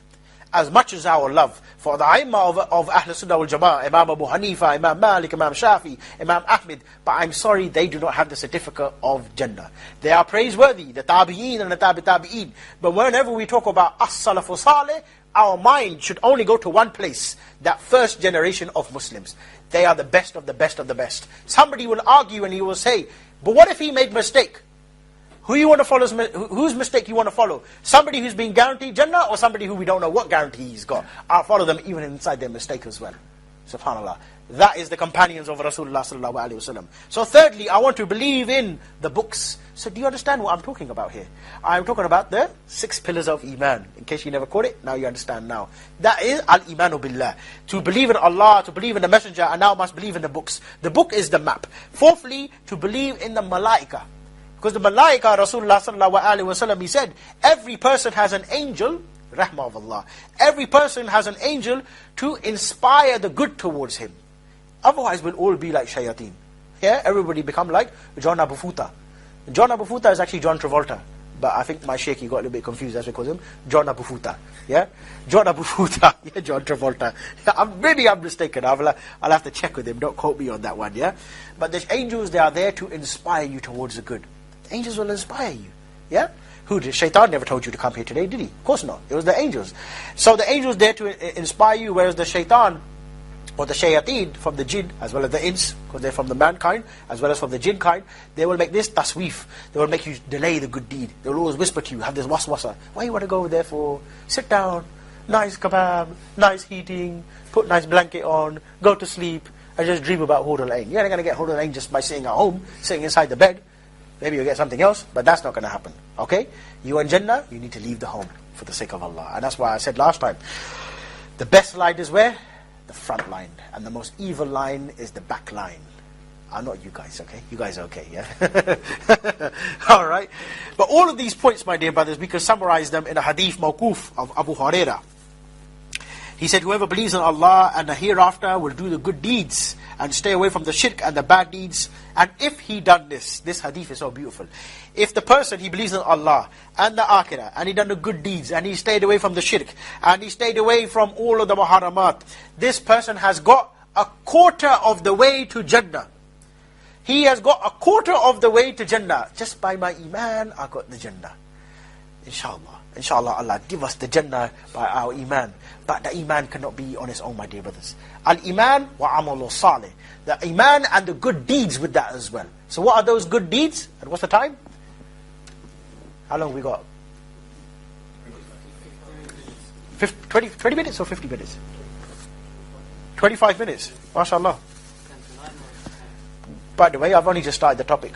As much as our love for the Aimma of Ahl Sunnah wal Jama'ah, Imam Abu Hanifa, Imam Malik, Imam Shafi, Imam Ahmed, but I'm sorry, they do not have the certificate of Jannah. They are praiseworthy, the Tabi'een and the Tabi'een. But whenever we talk about As-Salafu Saleh, our mind should only go to one place, that first generation of Muslims. They are the best of the best of the best. Somebody will argue and he will say, but what if he made mistake? Who you want to follow? Whose mistake you want to follow? Somebody who's been guaranteed Jannah, or somebody who we don't know what guarantee he's got? I'll follow them even inside their mistake as well. SubhanAllah. That is the companions of Rasulullah sallallahu alaihi wasallam. So thirdly, I want to believe in the books. So do you understand what I'm talking about here? I'm talking about the 6 pillars of Iman. In case you never caught it, now you understand now. That is Al-Imanu Billah. To believe in Allah, to believe in the Messenger, and now must believe in the books. The book is the map. Fourthly, to believe in the Malaika. Because the Malaika, Rasulullah sallallahu alaihi wasallam, he said, every person has an angel, rahmah of Allah. Every person has an angel to inspire the good towards him. Otherwise we'll all be like shayateen. Yeah, everybody become like John Abu Futa. John Abu Futa is actually John Travolta. But I think my sheikh, he got a little bit confused, that's because him John Abu Futa. Yeah? John Abu Futa. Yeah, John Travolta. Maybe I'm mistaken. I'll have to check with him. Don't quote me on that one, yeah? But the angels, they are there to inspire you towards the good. Angels will inspire you. Yeah? Who did? Shaitan never told you to come here today, did he? Of course not. It was the angels. So the angels there to inspire you, whereas the shaitan, or the shayateen from the jinn, as well as the ins, because they're from the mankind, as well as from the jinn kind, they will make this tasweef. They will make you delay the good deed. They will always whisper to you, have this waswasa. Why you want to go over there for? Sit down, nice kebab, nice heating, put nice blanket on, go to sleep, and just dream about Hur al-Ain. You're not going to get Hur al-Ain just by sitting at home, sitting inside the bed. Maybe you'll get something else, but that's not going to happen. Okay? You want Jannah, you need to leave the home for the sake of Allah. And that's why I said last time, the best line is where? The front line. And the most evil line is the back line. I'm not you guys, okay? You guys are okay, yeah? Alright? But all of these points, my dear brothers, we can summarize them in a hadith mawquf of Abu Hurairah. He said, whoever believes in Allah and the hereafter will do the good deeds and stay away from the shirk and the bad deeds. And if he done this hadith is so beautiful. If the person, he believes in Allah and the akhirah, and he done the good deeds, and he stayed away from the shirk, and he stayed away from all of the muharramat, this person has got a quarter of the way to Jannah. He has got a quarter of the way to Jannah. Just by my iman, I got the Jannah. Inshallah. Inshallah, Allah give us the Jannah by our iman. But the iman cannot be on its own, my dear brothers. Al-iman wa amalu salih. The iman and the good deeds with that as well. So what are those good deeds? And what's the time? How long we got? 20 minutes or 50 minutes? 25 minutes. MashaAllah. By the way, I've only just started the topic.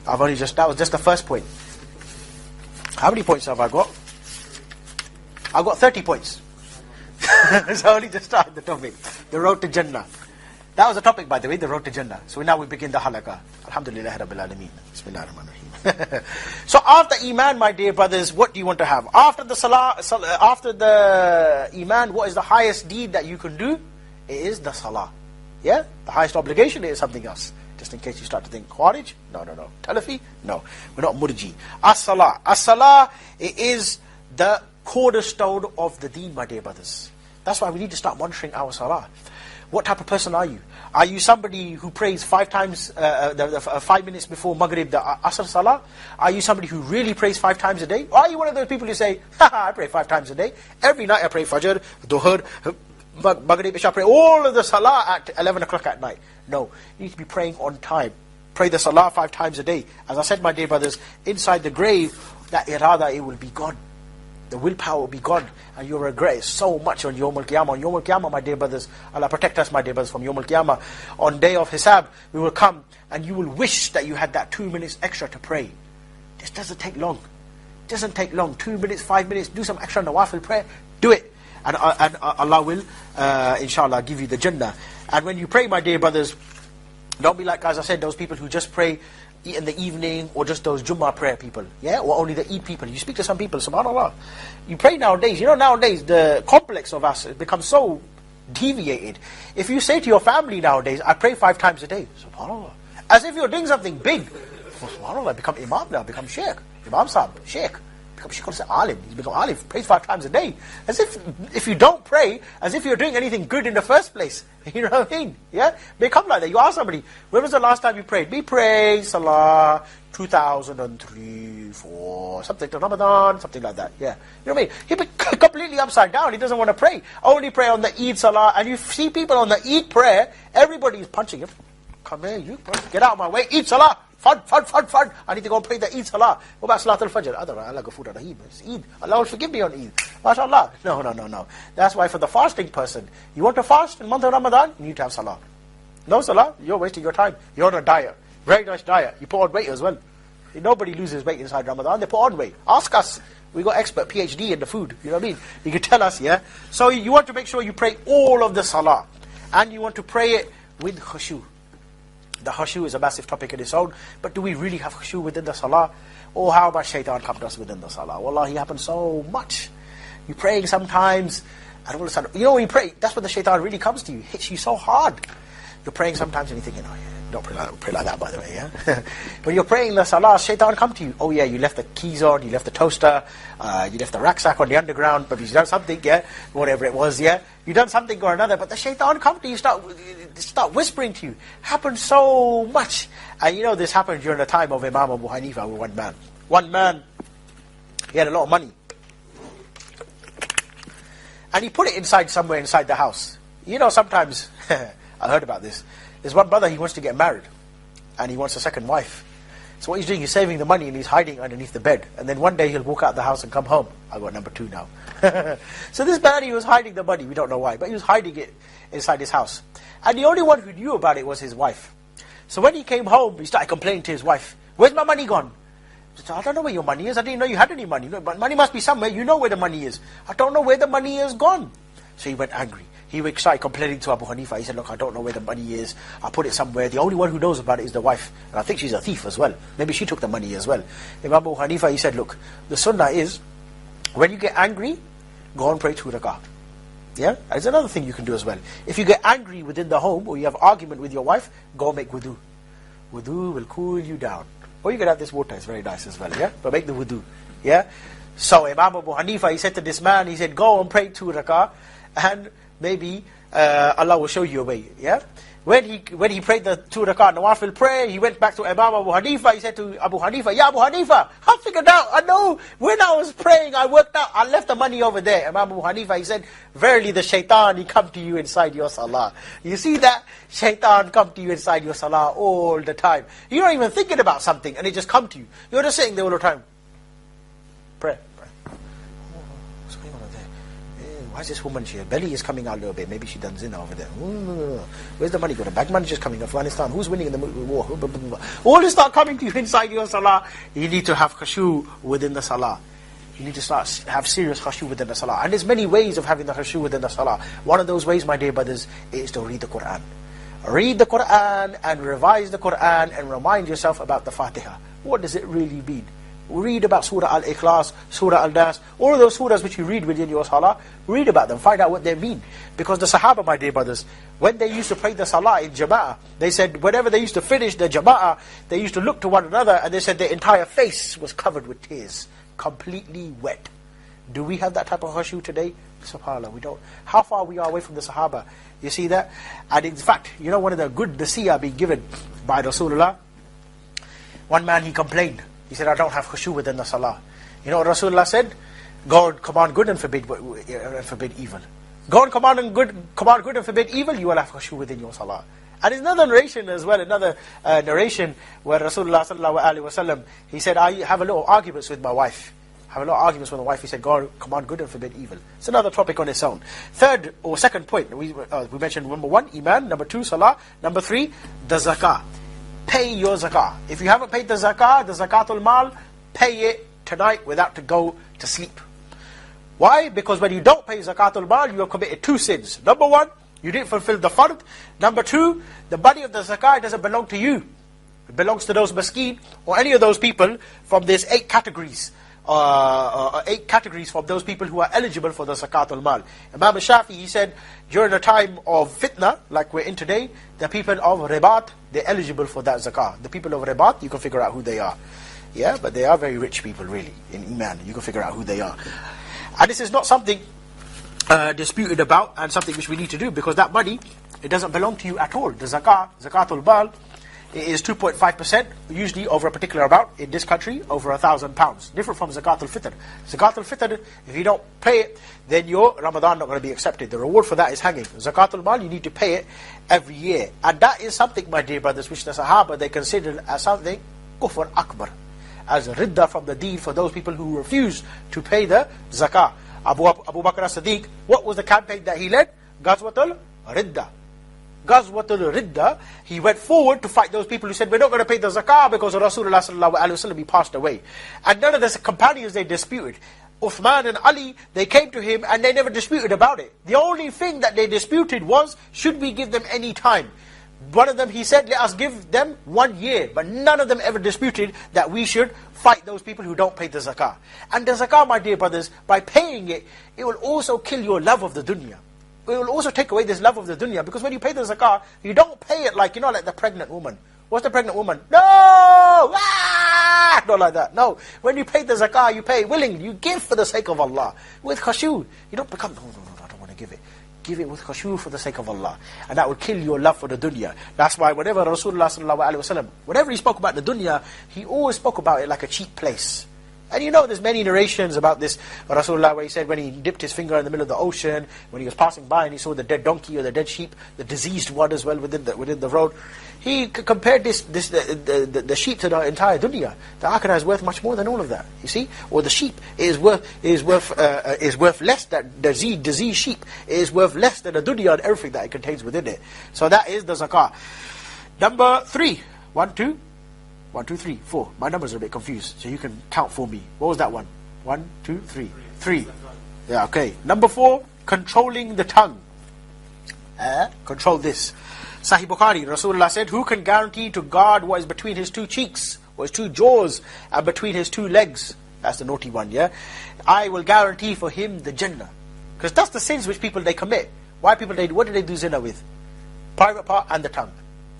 That was just the first point. How many points have I got? I've got 30 points. So I only just started the topic. The road to Jannah. That was the topic, by the way, the road to Jannah. So now we begin the halaqah. Alhamdulillah Rabbil Alameen. Bismillahirrahmanirrahim. So after Iman, my dear brothers, what do you want to have? After the salah, after the Iman, what is the highest deed that you can do? It is the salah. Yeah? The highest obligation is something else. Just in case you start to think, Khawarij? No. Talafi? No. We're not Murji. As-salah. As-salah, it is the cornerstone of the deen, my dear brothers. That's why we need to start monitoring our salah. What type of person are you? Are you somebody who prays 5 times, 5 minutes before Maghrib, the Asr Salah? Are you somebody who really prays 5 times a day? Or are you one of those people who say, I pray 5 times a day. Every night I pray Fajr, Dhuhr, Maghrib, Isha, pray all of the Salah at 11 o'clock at night. No, you need to be praying on time. Pray the Salah 5 times a day. As I said, my dear brothers, inside the grave, that irada, it will be gone. The willpower will be gone, and you'll regret so much on Yawm al-Qiyamah. On Yawm al-Qiyamah, my dear brothers, Allah protect us, my dear brothers, from Yawm al-Qiyamah. On day of Hisab, we will come, and you will wish that you had that 2 minutes extra to pray. This doesn't take long. It doesn't take long. 2 minutes, 5 minutes, do some extra nawafil prayer, do it. And Allah will, inshallah, give you the Jannah. And when you pray, my dear brothers, don't be like, as I said, those people who just pray in the evening, or just those Jummah prayer people, yeah, or only the Eid people. You speak to some people, subhanAllah. You pray nowadays, nowadays the complex of us becomes so deviated. If you say to your family nowadays, I pray 5 times a day, subhanAllah, as if you're doing something big. SubhanAllah, become Imam now, become Sheikh, Imam Sahib, Sheikh. Become Sheikh, say Alim, he's become Alim, prays 5 times a day. As if you don't pray, as if you're doing anything good in the first place. You know what I mean? Yeah? Become like that. You ask somebody, when was the last time you prayed? We prayed Salah 2003, 4, something to Ramadan, something like that. Yeah. You know what I mean? He be completely upside down. He doesn't want to pray. Only pray on the Eid Salah. And you see people on the Eid prayer, everybody is punching him. Come here, you get out of my way. Eid Salah. Fard. I need to go and pray the Eid Salah. What about Salat al-Fajr? Allah Ghafur Rahim. It's Eid. Allah will forgive me on Eid. MashaAllah. No. That's why for the fasting person, you want to fast in the month of Ramadan, you need to have Salah. No Salah, you're wasting your time. You're on a diet. Very nice diet. You put on weight as well. Nobody loses weight inside Ramadan. They put on weight. Ask us. We got expert PhD in the food. You know what I mean? You can tell us, yeah? So you want to make sure you pray all of the Salah. And you want to pray it with khushu. The khushu is a massive topic in its own, but do we really have khushu within the salah? Or how about shaitan comes to us within the salah? Wallahi, it happens so much. You're praying sometimes, and all of a sudden, when you pray, that's when the shaitan really comes to you, hits you so hard. You're praying sometimes and you're thinking, don't pray like that, by the way, yeah? When you're praying the salah, shaitan come to you. Oh yeah, you left the keys on, you left the toaster, you left the rucksack on the underground, but you've done something, yeah? Whatever it was, yeah? You've done something or another, but the shaitan come to you, start whispering to you. Happens so much. And this happened during the time of Imam Abu Hanifa with one man. One man, he had a lot of money. And he put it somewhere inside the house. Sometimes, I heard about this. There's one brother, he wants to get married. And he wants a second wife. So what he's doing, he's saving the money and he's hiding underneath the bed. And then one day he'll walk out the house and come home. I got number 2 now. So this man, he was hiding the money. We don't know why, but he was hiding it inside his house. And the only one who knew about it was his wife. So when he came home, he started complaining to his wife. Where's my money gone? He said, I don't know where your money is. I didn't know you had any money. But money must be somewhere. You know where the money is. I don't know where the money is gone. So he went angry. He started complaining to Abu Hanifa. He said, look, I don't know where the money is. I put it somewhere. The only one who knows about it is the wife. And I think she's a thief as well. Maybe she took the money as well. Imam Abu Hanifa, he said, look, the sunnah is, when you get angry, go and pray 2 rakah. Yeah? There's another thing you can do as well. If you get angry within the home, or you have argument with your wife, go make wudu. Wudu will cool you down. Or you can have this water, it's very nice as well, yeah? But make the wudu, yeah? So Imam Abu Hanifa, he said to this man, he said, go and pray 2 rakah, and maybe Allah will show you a way, yeah? When he prayed the 2 rakah nawafil prayer, he went back to Imam Abu Hanifa. He said to Abu Hanifa, Ya Abu Hanifa, I figured out, I know, when I was praying, I worked out, I left the money over there. Imam Abu Hanifa, he said, verily the shaitan, he come to you inside your salah. You see that? Shaitan come to you inside your salah all the time. You're not even thinking about something, and it just come to you. You're just sitting there all the time. Pray. why is this woman, her belly is coming out a little bit, maybe she done zina over there. Where's the money going? The bag manager's coming, Afghanistan, who's winning in the war? All this start coming to you inside your salah. You need to have khushu within the salah. You need to start have serious khushu within the salah. And there's many ways of having the khushu within the salah. One of those ways, my dear brothers, is to read the Qur'an. Read the Qur'an and revise the Qur'an and remind yourself about the Fatiha. What does it really mean? Read about Surah Al-Ikhlas, Surah Al-Nas, all of those surahs which you read within your salah, read about them, find out what they mean. Because the Sahaba, my dear brothers, when they used to pray the salah in jama'ah, they said whenever they used to finish the jama'ah, they used to look to one another and they said their entire face was covered with tears, completely wet. Do we have that type of khushu today? SubhanAllah, we don't. How far we are away from the Sahaba? You see that? And in fact, you know one of the good nasiyah being given by Rasulullah? One man, he complained. He said, I don't have khushu within the salah. You know what Rasulullah said? Go and command good and forbid evil. Go and command good and forbid evil, you will have khushu within your salah. And there's another narration as well, another narration where Rasulullah sallallahu alaihi wasallam, he said, I have a little arguments with my wife. He said, go and command good and forbid evil. It's another topic on its own. Third or second point, we mentioned number 1, iman. Number 2, salah. Number 3, the zakah. Pay your zakah. If you haven't paid the zakatul mal, pay it tonight without to go to sleep. Why? Because when you don't pay zakatul mal, you have committed 2 sins. Number 1, you didn't fulfill the fard. Number 2, the money of the zakah doesn't belong to you. It belongs to those maskeen or any of those people from these 8 categories. 8 categories from those people who are eligible for the zakatul mal. Imam Shafi, he said, during a time of fitna, like we're in today, the people of ribat, they're eligible for that zakah. The people of ribat, you can figure out who they are. Yeah, but they are very rich people really, in iman. You can figure out who they are. And this is not something disputed about, and something which we need to do, because that money, it doesn't belong to you at all. The zakatul mal, it is 2.5%, usually over a particular amount, in this country, over £1,000. Different from Zakatul Fitr. Zakatul Fitr, if you don't pay it, then your Ramadan not going to be accepted. The reward for that is hanging. Zakatul Mal, you need to pay it every year. And that is something, my dear brothers, which the Sahaba, they considered as something, kufr akbar. As a ridda from the deen for those people who refuse to pay the zakah. Abu Bakr as-Siddiq, what was the campaign that he led? Ghazwatul Ridda. Ghazwatul Ridda, he went forward to fight those people who said, we're not going to pay the zakah because Rasulullah sallallahu alaihi wasallam, he passed away. And none of the companions, they disputed. Uthman and Ali, they came to him and they never disputed about it. The only thing that they disputed was, should we give them any time? One of them, he said, let us give them 1 year. But none of them ever disputed that we should fight those people who don't pay the zakah. And the zakah, my dear brothers, by paying it, it will also kill your love of the dunya. It will also take away this love of the dunya. Because when you pay the zakah, you don't pay it like, like the pregnant woman. What's the pregnant woman? No! Ah! Not like that. No. When you pay the zakah, you pay willingly. You give for the sake of Allah. With khushu. You don't become, no, I don't want to give it. Give it with khushu for the sake of Allah. And that will kill your love for the dunya. That's why whenever Rasulullah sallallahu alaihi wasallam, whenever he spoke about the dunya, he always spoke about it like a cheap place. And there's many narrations about this. Rasulullah, where he said when he dipped his finger in the middle of the ocean, when he was passing by and he saw the dead donkey or the dead sheep, the diseased one as well within the road, he compared the sheep to the entire dunya. The akhirah is worth much more than all of that. You see, or the sheep is worth less than the diseased sheep is worth less than the dunya and everything that it contains within it. So that is the zakah. Number 3, 1, 2. 1, 2, 3, 4. My numbers are a bit confused, so you can count for me. What was that one? 1, 2, 3. 3. Yeah, okay. Number 4, controlling the tongue. Control this. Sahih Bukhari, Rasulullah said, who can guarantee to guard what is between his 2 cheeks, or his 2 jaws, and between his 2 legs? That's the naughty one, yeah? I will guarantee for him the Jannah. Because that's the sins which people, they commit. What do they do zina with? Private part and the tongue.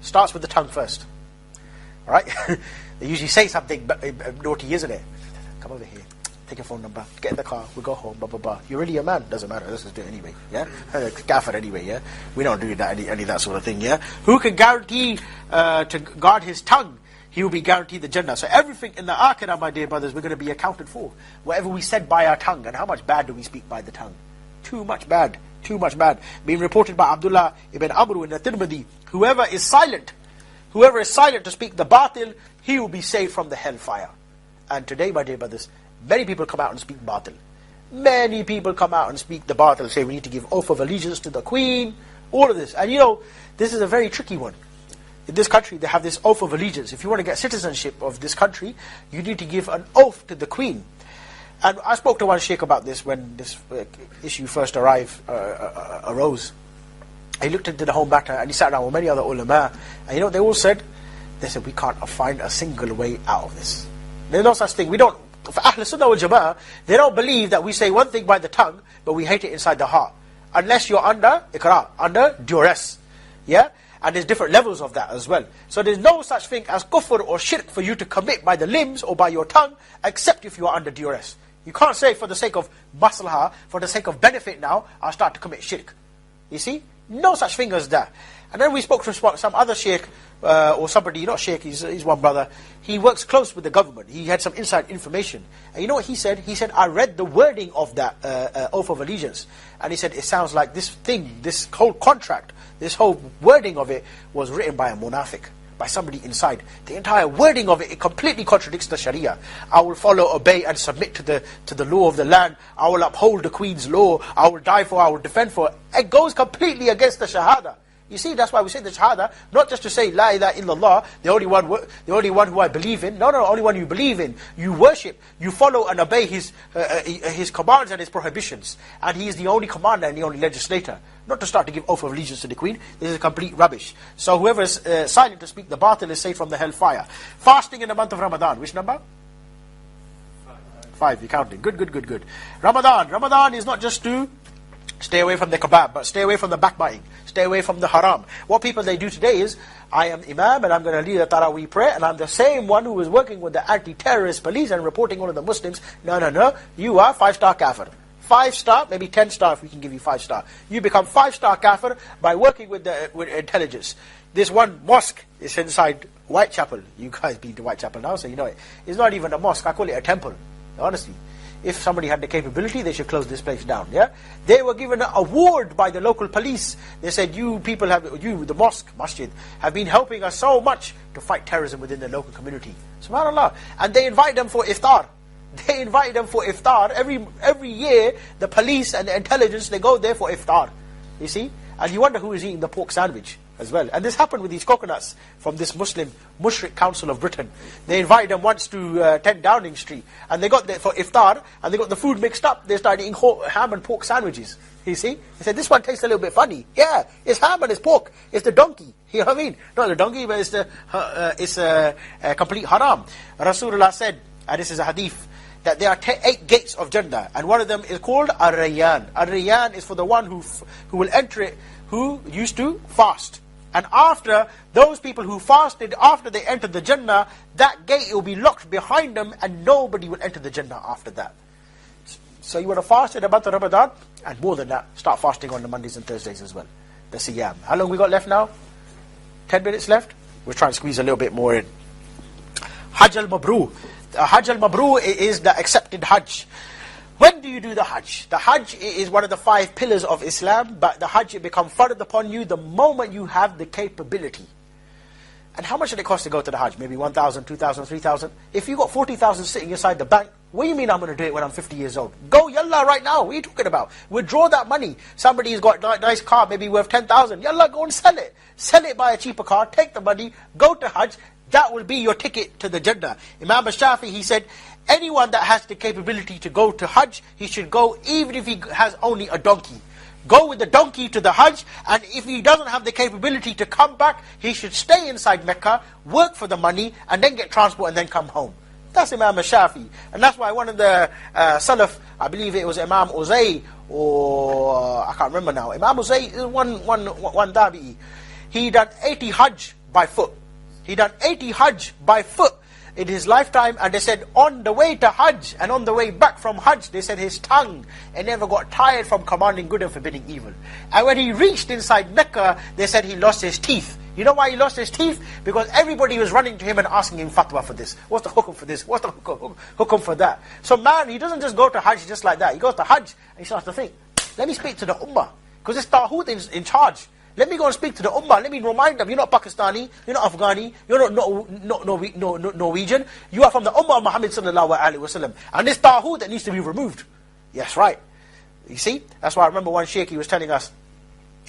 Starts with the tongue first. Right? They usually say something naughty, isn't it? Come over here, take your phone number, get in the car, we'll go home, blah, blah, blah. You're really a man? Doesn't matter, let's just do it anyway, yeah? Gaffer anyway, yeah? We don't do that, any of that sort of thing, yeah? Who can guarantee to guard his tongue? He will be guaranteed the Jannah. So everything in the akhirah, my dear brothers, we're going to be accounted for. Whatever we said by our tongue, and how much bad do we speak by the tongue? Too much bad. Being reported by Abdullah ibn Amr in the Tirmidhi, whoever is silent to speak the batil, he will be saved from the hellfire. And today, my dear brothers, many people come out and speak batil. Many people come out and speak the batil, say we need to give oath of allegiance to the Queen, all of this. And you know, this is a very tricky one. In this country, they have this oath of allegiance. If you want to get citizenship of this country, you need to give an oath to the Queen. And I spoke to one sheikh about this when this issue first arose. He looked into the whole matter and he sat down with many other ulama. And you know what they all said? They said, we can't find a single way out of this. There's no such thing. We don't, for Ahl Sunnah wal Jama'ah, they don't believe that we say one thing by the tongue, but we hate it inside the heart. Unless you're under iqrar, under duress. Yeah? And there's different levels of that as well. So there's no such thing as kufr or shirk for you to commit by the limbs or by your tongue, except if you are under duress. You can't say for the sake of maslahah, for the sake of benefit now, I'll start to commit shirk. You see? No such thing as that. And then we spoke to some other sheikh, or somebody, not sheikh, he's one brother. He works close with the government. He had some inside information. And you know what he said? He said, I read the wording of that oath of allegiance. And he said, it sounds like this thing, this whole contract, this whole wording of it was written by a munafiq, by somebody inside. The entire wording of it, it completely contradicts the Sharia. I will follow, obey and submit to the law of the land. I will uphold the Queen's law. I will die for, I will defend for. It goes completely against the Shahada. You see, that's why we say the Shahada, not just to say La ilaha illallah, the only one who I believe in. No, only one you believe in. You worship, you follow and obey his commands and his prohibitions. And he is the only commander and the only legislator. Not to start to give oath of allegiance to the Queen. This is complete rubbish. So whoever is silent to speak the batil is saved from the hellfire. Fasting in the month of Ramadan. Which number? 5. You're counting. Good. Ramadan is not just to stay away from the kebab, but stay away from the backbiting. Stay away from the haram. What people they do today is, I am imam and I'm going to lead a Taraweeh prayer and I'm the same one who is working with the anti-terrorist police and reporting all of the Muslims. No. You are 5-star kafir. 5-star, maybe 10-star if we can give you 5-star. You become 5-star kafir by working with intelligence. This one mosque is inside Whitechapel. You guys been to Whitechapel now, so you know it. It's not even a mosque, I call it a temple, honestly. If somebody had the capability, they should close this place down. Yeah, they were given an award by the local police. They said, you people the mosque, masjid, have been helping us so much to fight terrorism within the local community. SubhanAllah. And they invite them for iftar. Every year, the police and the intelligence, they go there for iftar. You see? And you wonder who is eating the pork sandwich as well. And this happened with these coconuts from this Muslim Mushrik Council of Britain. They invited them once to 10 Downing Street. And they got there for iftar, and they got the food mixed up. They started eating ham and pork sandwiches. You see? They said, this one tastes a little bit funny. Yeah, it's ham and it's pork. It's the donkey. You know what I mean? Not the donkey, but it's a complete haram. Rasulullah said, and this is a hadith, that there are 8 gates of Jannah, and one of them is called Ar-Rayyan. Ar-Rayyan is for the one who will enter it, who used to fast. And after those people who fasted, after they entered the Jannah, that gate will be locked behind them, and nobody will enter the Jannah after that. So you want to fast in the month of Ramadan, and more than that, start fasting on the Mondays and Thursdays as well. The Siyam. How long we got left now? 10 minutes left? We'll try and squeeze a little bit more in. Hajj al-Mabrur. Hajj al-Mabrur is the accepted Hajj. When do you do the Hajj? The Hajj is one of the 5 pillars of Islam, but the Hajj will become farded upon you the moment you have the capability. And how much did it cost to go to the Hajj? Maybe 1,000, 2,000, 3,000? If you got 40,000 sitting inside the bank, what do you mean I'm going to do it when I'm 50 years old? Go, yallah, right now. What are you talking about? Withdraw that money. Somebody's got a nice car, maybe worth 10,000. Yallah, go and sell it. Sell it, buy a cheaper car, take the money, go to Hajj. That will be your ticket to the Jannah. Imam al-Shafi, he said, anyone that has the capability to go to Hajj, he should go even if he has only a donkey. Go with the donkey to the Hajj, and if he doesn't have the capability to come back, he should stay inside Mecca, work for the money, and then get transport and then come home. That's Imam al-Shafi. And that's why one of the Salaf, I believe it was Imam Uzay, or I can't remember now. Imam Uzay is one Tabi'i. He done 80 Hajj by foot. He done 80 Hajj by foot in his lifetime, and they said on the way to Hajj and on the way back from Hajj, they said his tongue, it never got tired from commanding good and forbidding evil. And when he reached inside Mecca, they said he lost his teeth. You know why he lost his teeth? Because everybody was running to him and asking him fatwa for this. What's the hukum for this? What's the hukum for that? So man, he doesn't just go to Hajj just like that. He goes to Hajj and he starts to think, let me speak to the Ummah. Because this Taghut is in charge. Let me go and speak to the Ummah. Let me remind them, you're not Pakistani, you're not Afghani, you're not Norwegian. You are from the Ummah of Muhammad sallallahu alaihi wasallam. And this Taghut that needs to be removed. Yes, right. You see? That's why I remember one sheikh, he was telling us,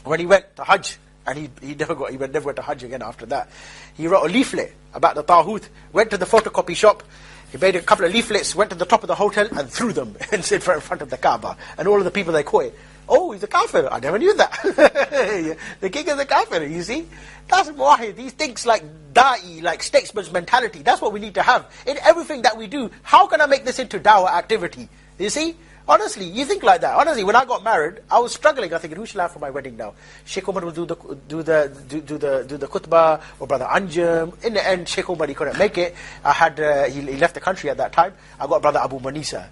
when he went to Hajj, and he never went to Hajj again after that. He wrote a leaflet about the Taghut, went to the photocopy shop, he made a couple of leaflets, went to the top of the hotel and threw them in front of the Kaaba. And all of the people, they caught it. Oh, he's a kafir. I never knew that. The king is a kafir, you see. That's muwahid. He thinks like da'i, like statesman's mentality. That's what we need to have. In everything that we do, how can I make this into dawah activity? You see? Honestly, you think like that. Honestly, when I got married, I was struggling. I think, who shall I have for my wedding now? Sheikh Umar will do the khutbah, or Brother Anjum. In the end, Sheikh Umar, he couldn't make it. I had he left the country at that time. I got Brother Abu Manisa.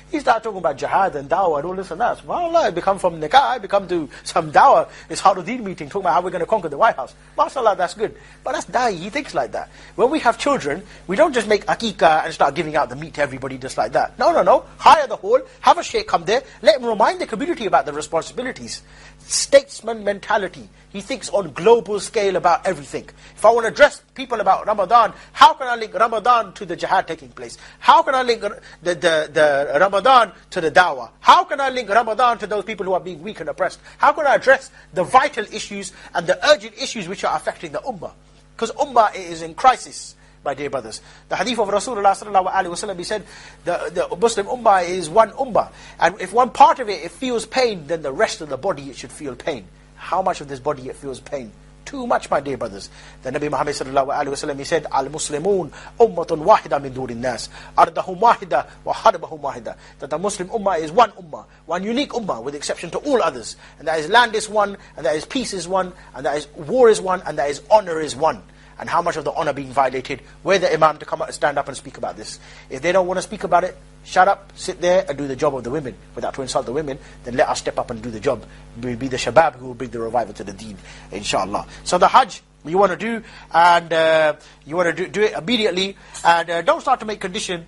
He started talking about jihad and dawah and all this and that. Subhanallah, I become from nikah, I become to some dawah. It's Harudin meeting, talking about how we're going to conquer the White House. MashaAllah, that's good. But that's da'i, he thinks like that. When we have children, we don't just make akikah and start giving out the meat to everybody just like that. No. Hire the hall, have a sheikh come there, let him remind the community about the responsibilities. Statesman mentality. He thinks on global scale about everything. If I want to address people about Ramadan, how can I link Ramadan to the jihad taking place? How can I link the Ramadan to the dawah? How can I link Ramadan to those people who are being weak and oppressed? How can I address the vital issues and the urgent issues which are affecting the ummah? Because ummah is in crisis, my dear brothers. The hadith of Rasulullah sallallahu alaihi wasallam, he said, the Muslim ummah is one ummah. And if one part of it feels pain, then the rest of the body, it should feel pain. How much of this body it feels pain? Too much, my dear brothers. The Nabi Muhammad sallallahu alaihi wasallam, he said, Al-Muslimun ummatun wahida min durin nas, ardahum wahida wa harbahum wahida. That the Muslim ummah is one ummah, one unique ummah, with exception to all others. And that is land is one, and that is peace is one, and that is war is one, and that is honor is one. And how much of the honor being violated? Where the imam to come up, stand up and speak about this. If they don't want to speak about it, shut up, sit there and do the job of the women. Without to insult the women, then let us step up and do the job. We'll be the shabab who will bring the revival to the deen, inshallah. So the Hajj, you want to do, and you want to do it immediately, and don't start to make condition.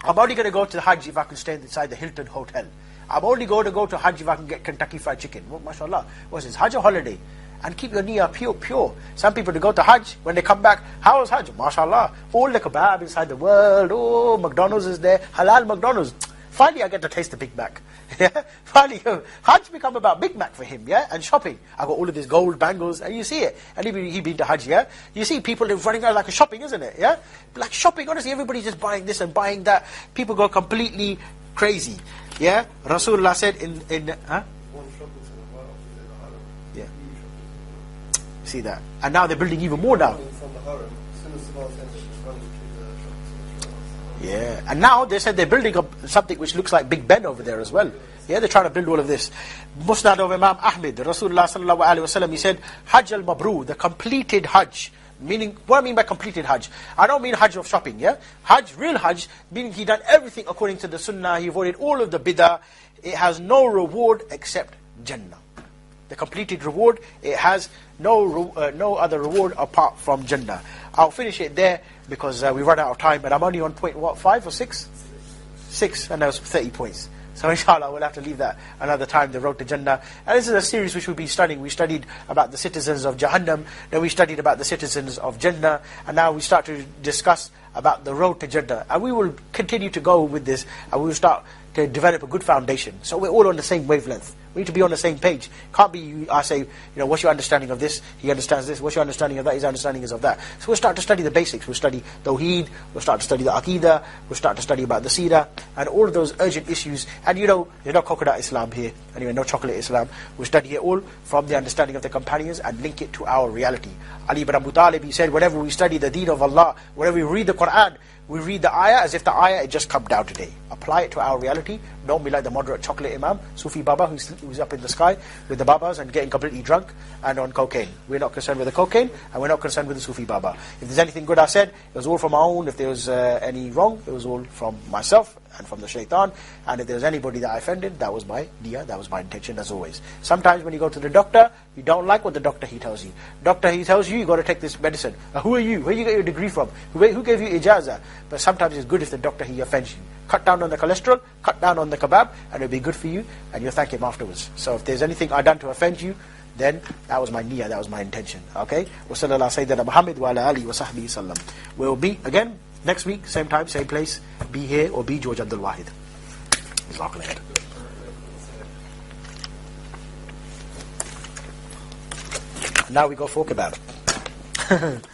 I'm only going to go to the Hajj if I can stay inside the Hilton Hotel. I'm only going to go to Hajj if I can get Kentucky Fried Chicken. Well, mashallah. What's this? Hajj or holiday? And keep your niyyah pure. Some people, to go to Hajj, when they come back, how was Hajj? MashaAllah. All the kebab inside the world. Oh, McDonald's is there. Halal McDonald's. Finally, I get to taste the Big Mac. Yeah? Finally, Hajj become about Big Mac for him, yeah? And shopping. I got all of these gold bangles, and you see it. And he been to Hajj, yeah? You see people running around like a shopping, isn't it? Yeah? Like shopping, honestly, everybody's just buying this and buying that. People go completely crazy. Yeah? Rasulullah said huh? Yeah. See that. And now they're building even more now. Yeah. And now they said they're building up something which looks like Big Ben over there as well. Yeah, they're trying to build all of this. Musnad of Imam Ahmed, Rasulullah sallallahu alaihi wasallam, he said, Hajj al-Mabrur, the completed Hajj. Meaning, what I mean by completed Hajj? I don't mean Hajj of shopping, yeah? Hajj, real Hajj, meaning he done everything according to the Sunnah, he avoided all of the bid'ah. It has no reward except Jannah. The completed reward, it has no other reward apart from Jannah. I'll finish it there because we run out of time, but I'm only on point, what, 5 or 6? 6, and that was 30 points. So inshallah, we'll have to leave that another time, the road to Jannah. And this is a series which we've been studying. We studied about the citizens of Jahannam, then we studied about the citizens of Jannah, and now we start to discuss about the road to Jannah. And we will continue to go with this, and we will start to develop a good foundation. So we're all on the same wavelength. We need to be on the same page. Can't be I say, what's your understanding of this? He understands this. What's your understanding of that? His understanding is of that. So we'll start to study the basics. We'll study Tawheed. We'll start to study the Aqidah. We'll start to study about the Seerah and all of those urgent issues. And there's no coconut Islam here. Anyway, no chocolate Islam. We'll study it all from the understanding of the companions and link it to our reality. Ali ibn Abu Talib, he said, whenever we study the deen of Allah, whenever we read the Quran, we read the ayah as if the ayah had just come down today. Apply it to our reality. Don't be like the moderate chocolate imam, Sufi Baba, who's up in the sky with the Babas and getting completely drunk and on cocaine. We're not concerned with the cocaine, and we're not concerned with the Sufi Baba. If there's anything good I said, it was all from my own. If there was any wrong, it was all from myself and from the shaitan. And if there's anybody that I offended, that was my niyyah, that was my intention, as always. Sometimes when you go to the doctor, you don't like what the doctor he tells you. Doctor he tells you got to take this medicine. Who are you? Where you get your degree from? Who gave you ijazah? But sometimes it's good if the doctor he offends you. Cut down on the cholesterol, cut down on the kebab, and it'll be good for you, and you'll thank him afterwards. So if there's anything I done to offend you, then that was my niyyah, that was my intention. Okay? Wa sallallahu sayyidina Muhammad wa ala alihi wa sahbihi sallam. We'll be again next week, same time, same place. Be here or be George Abdul Wahid. Jazakallah khair. Now we got to talk about it.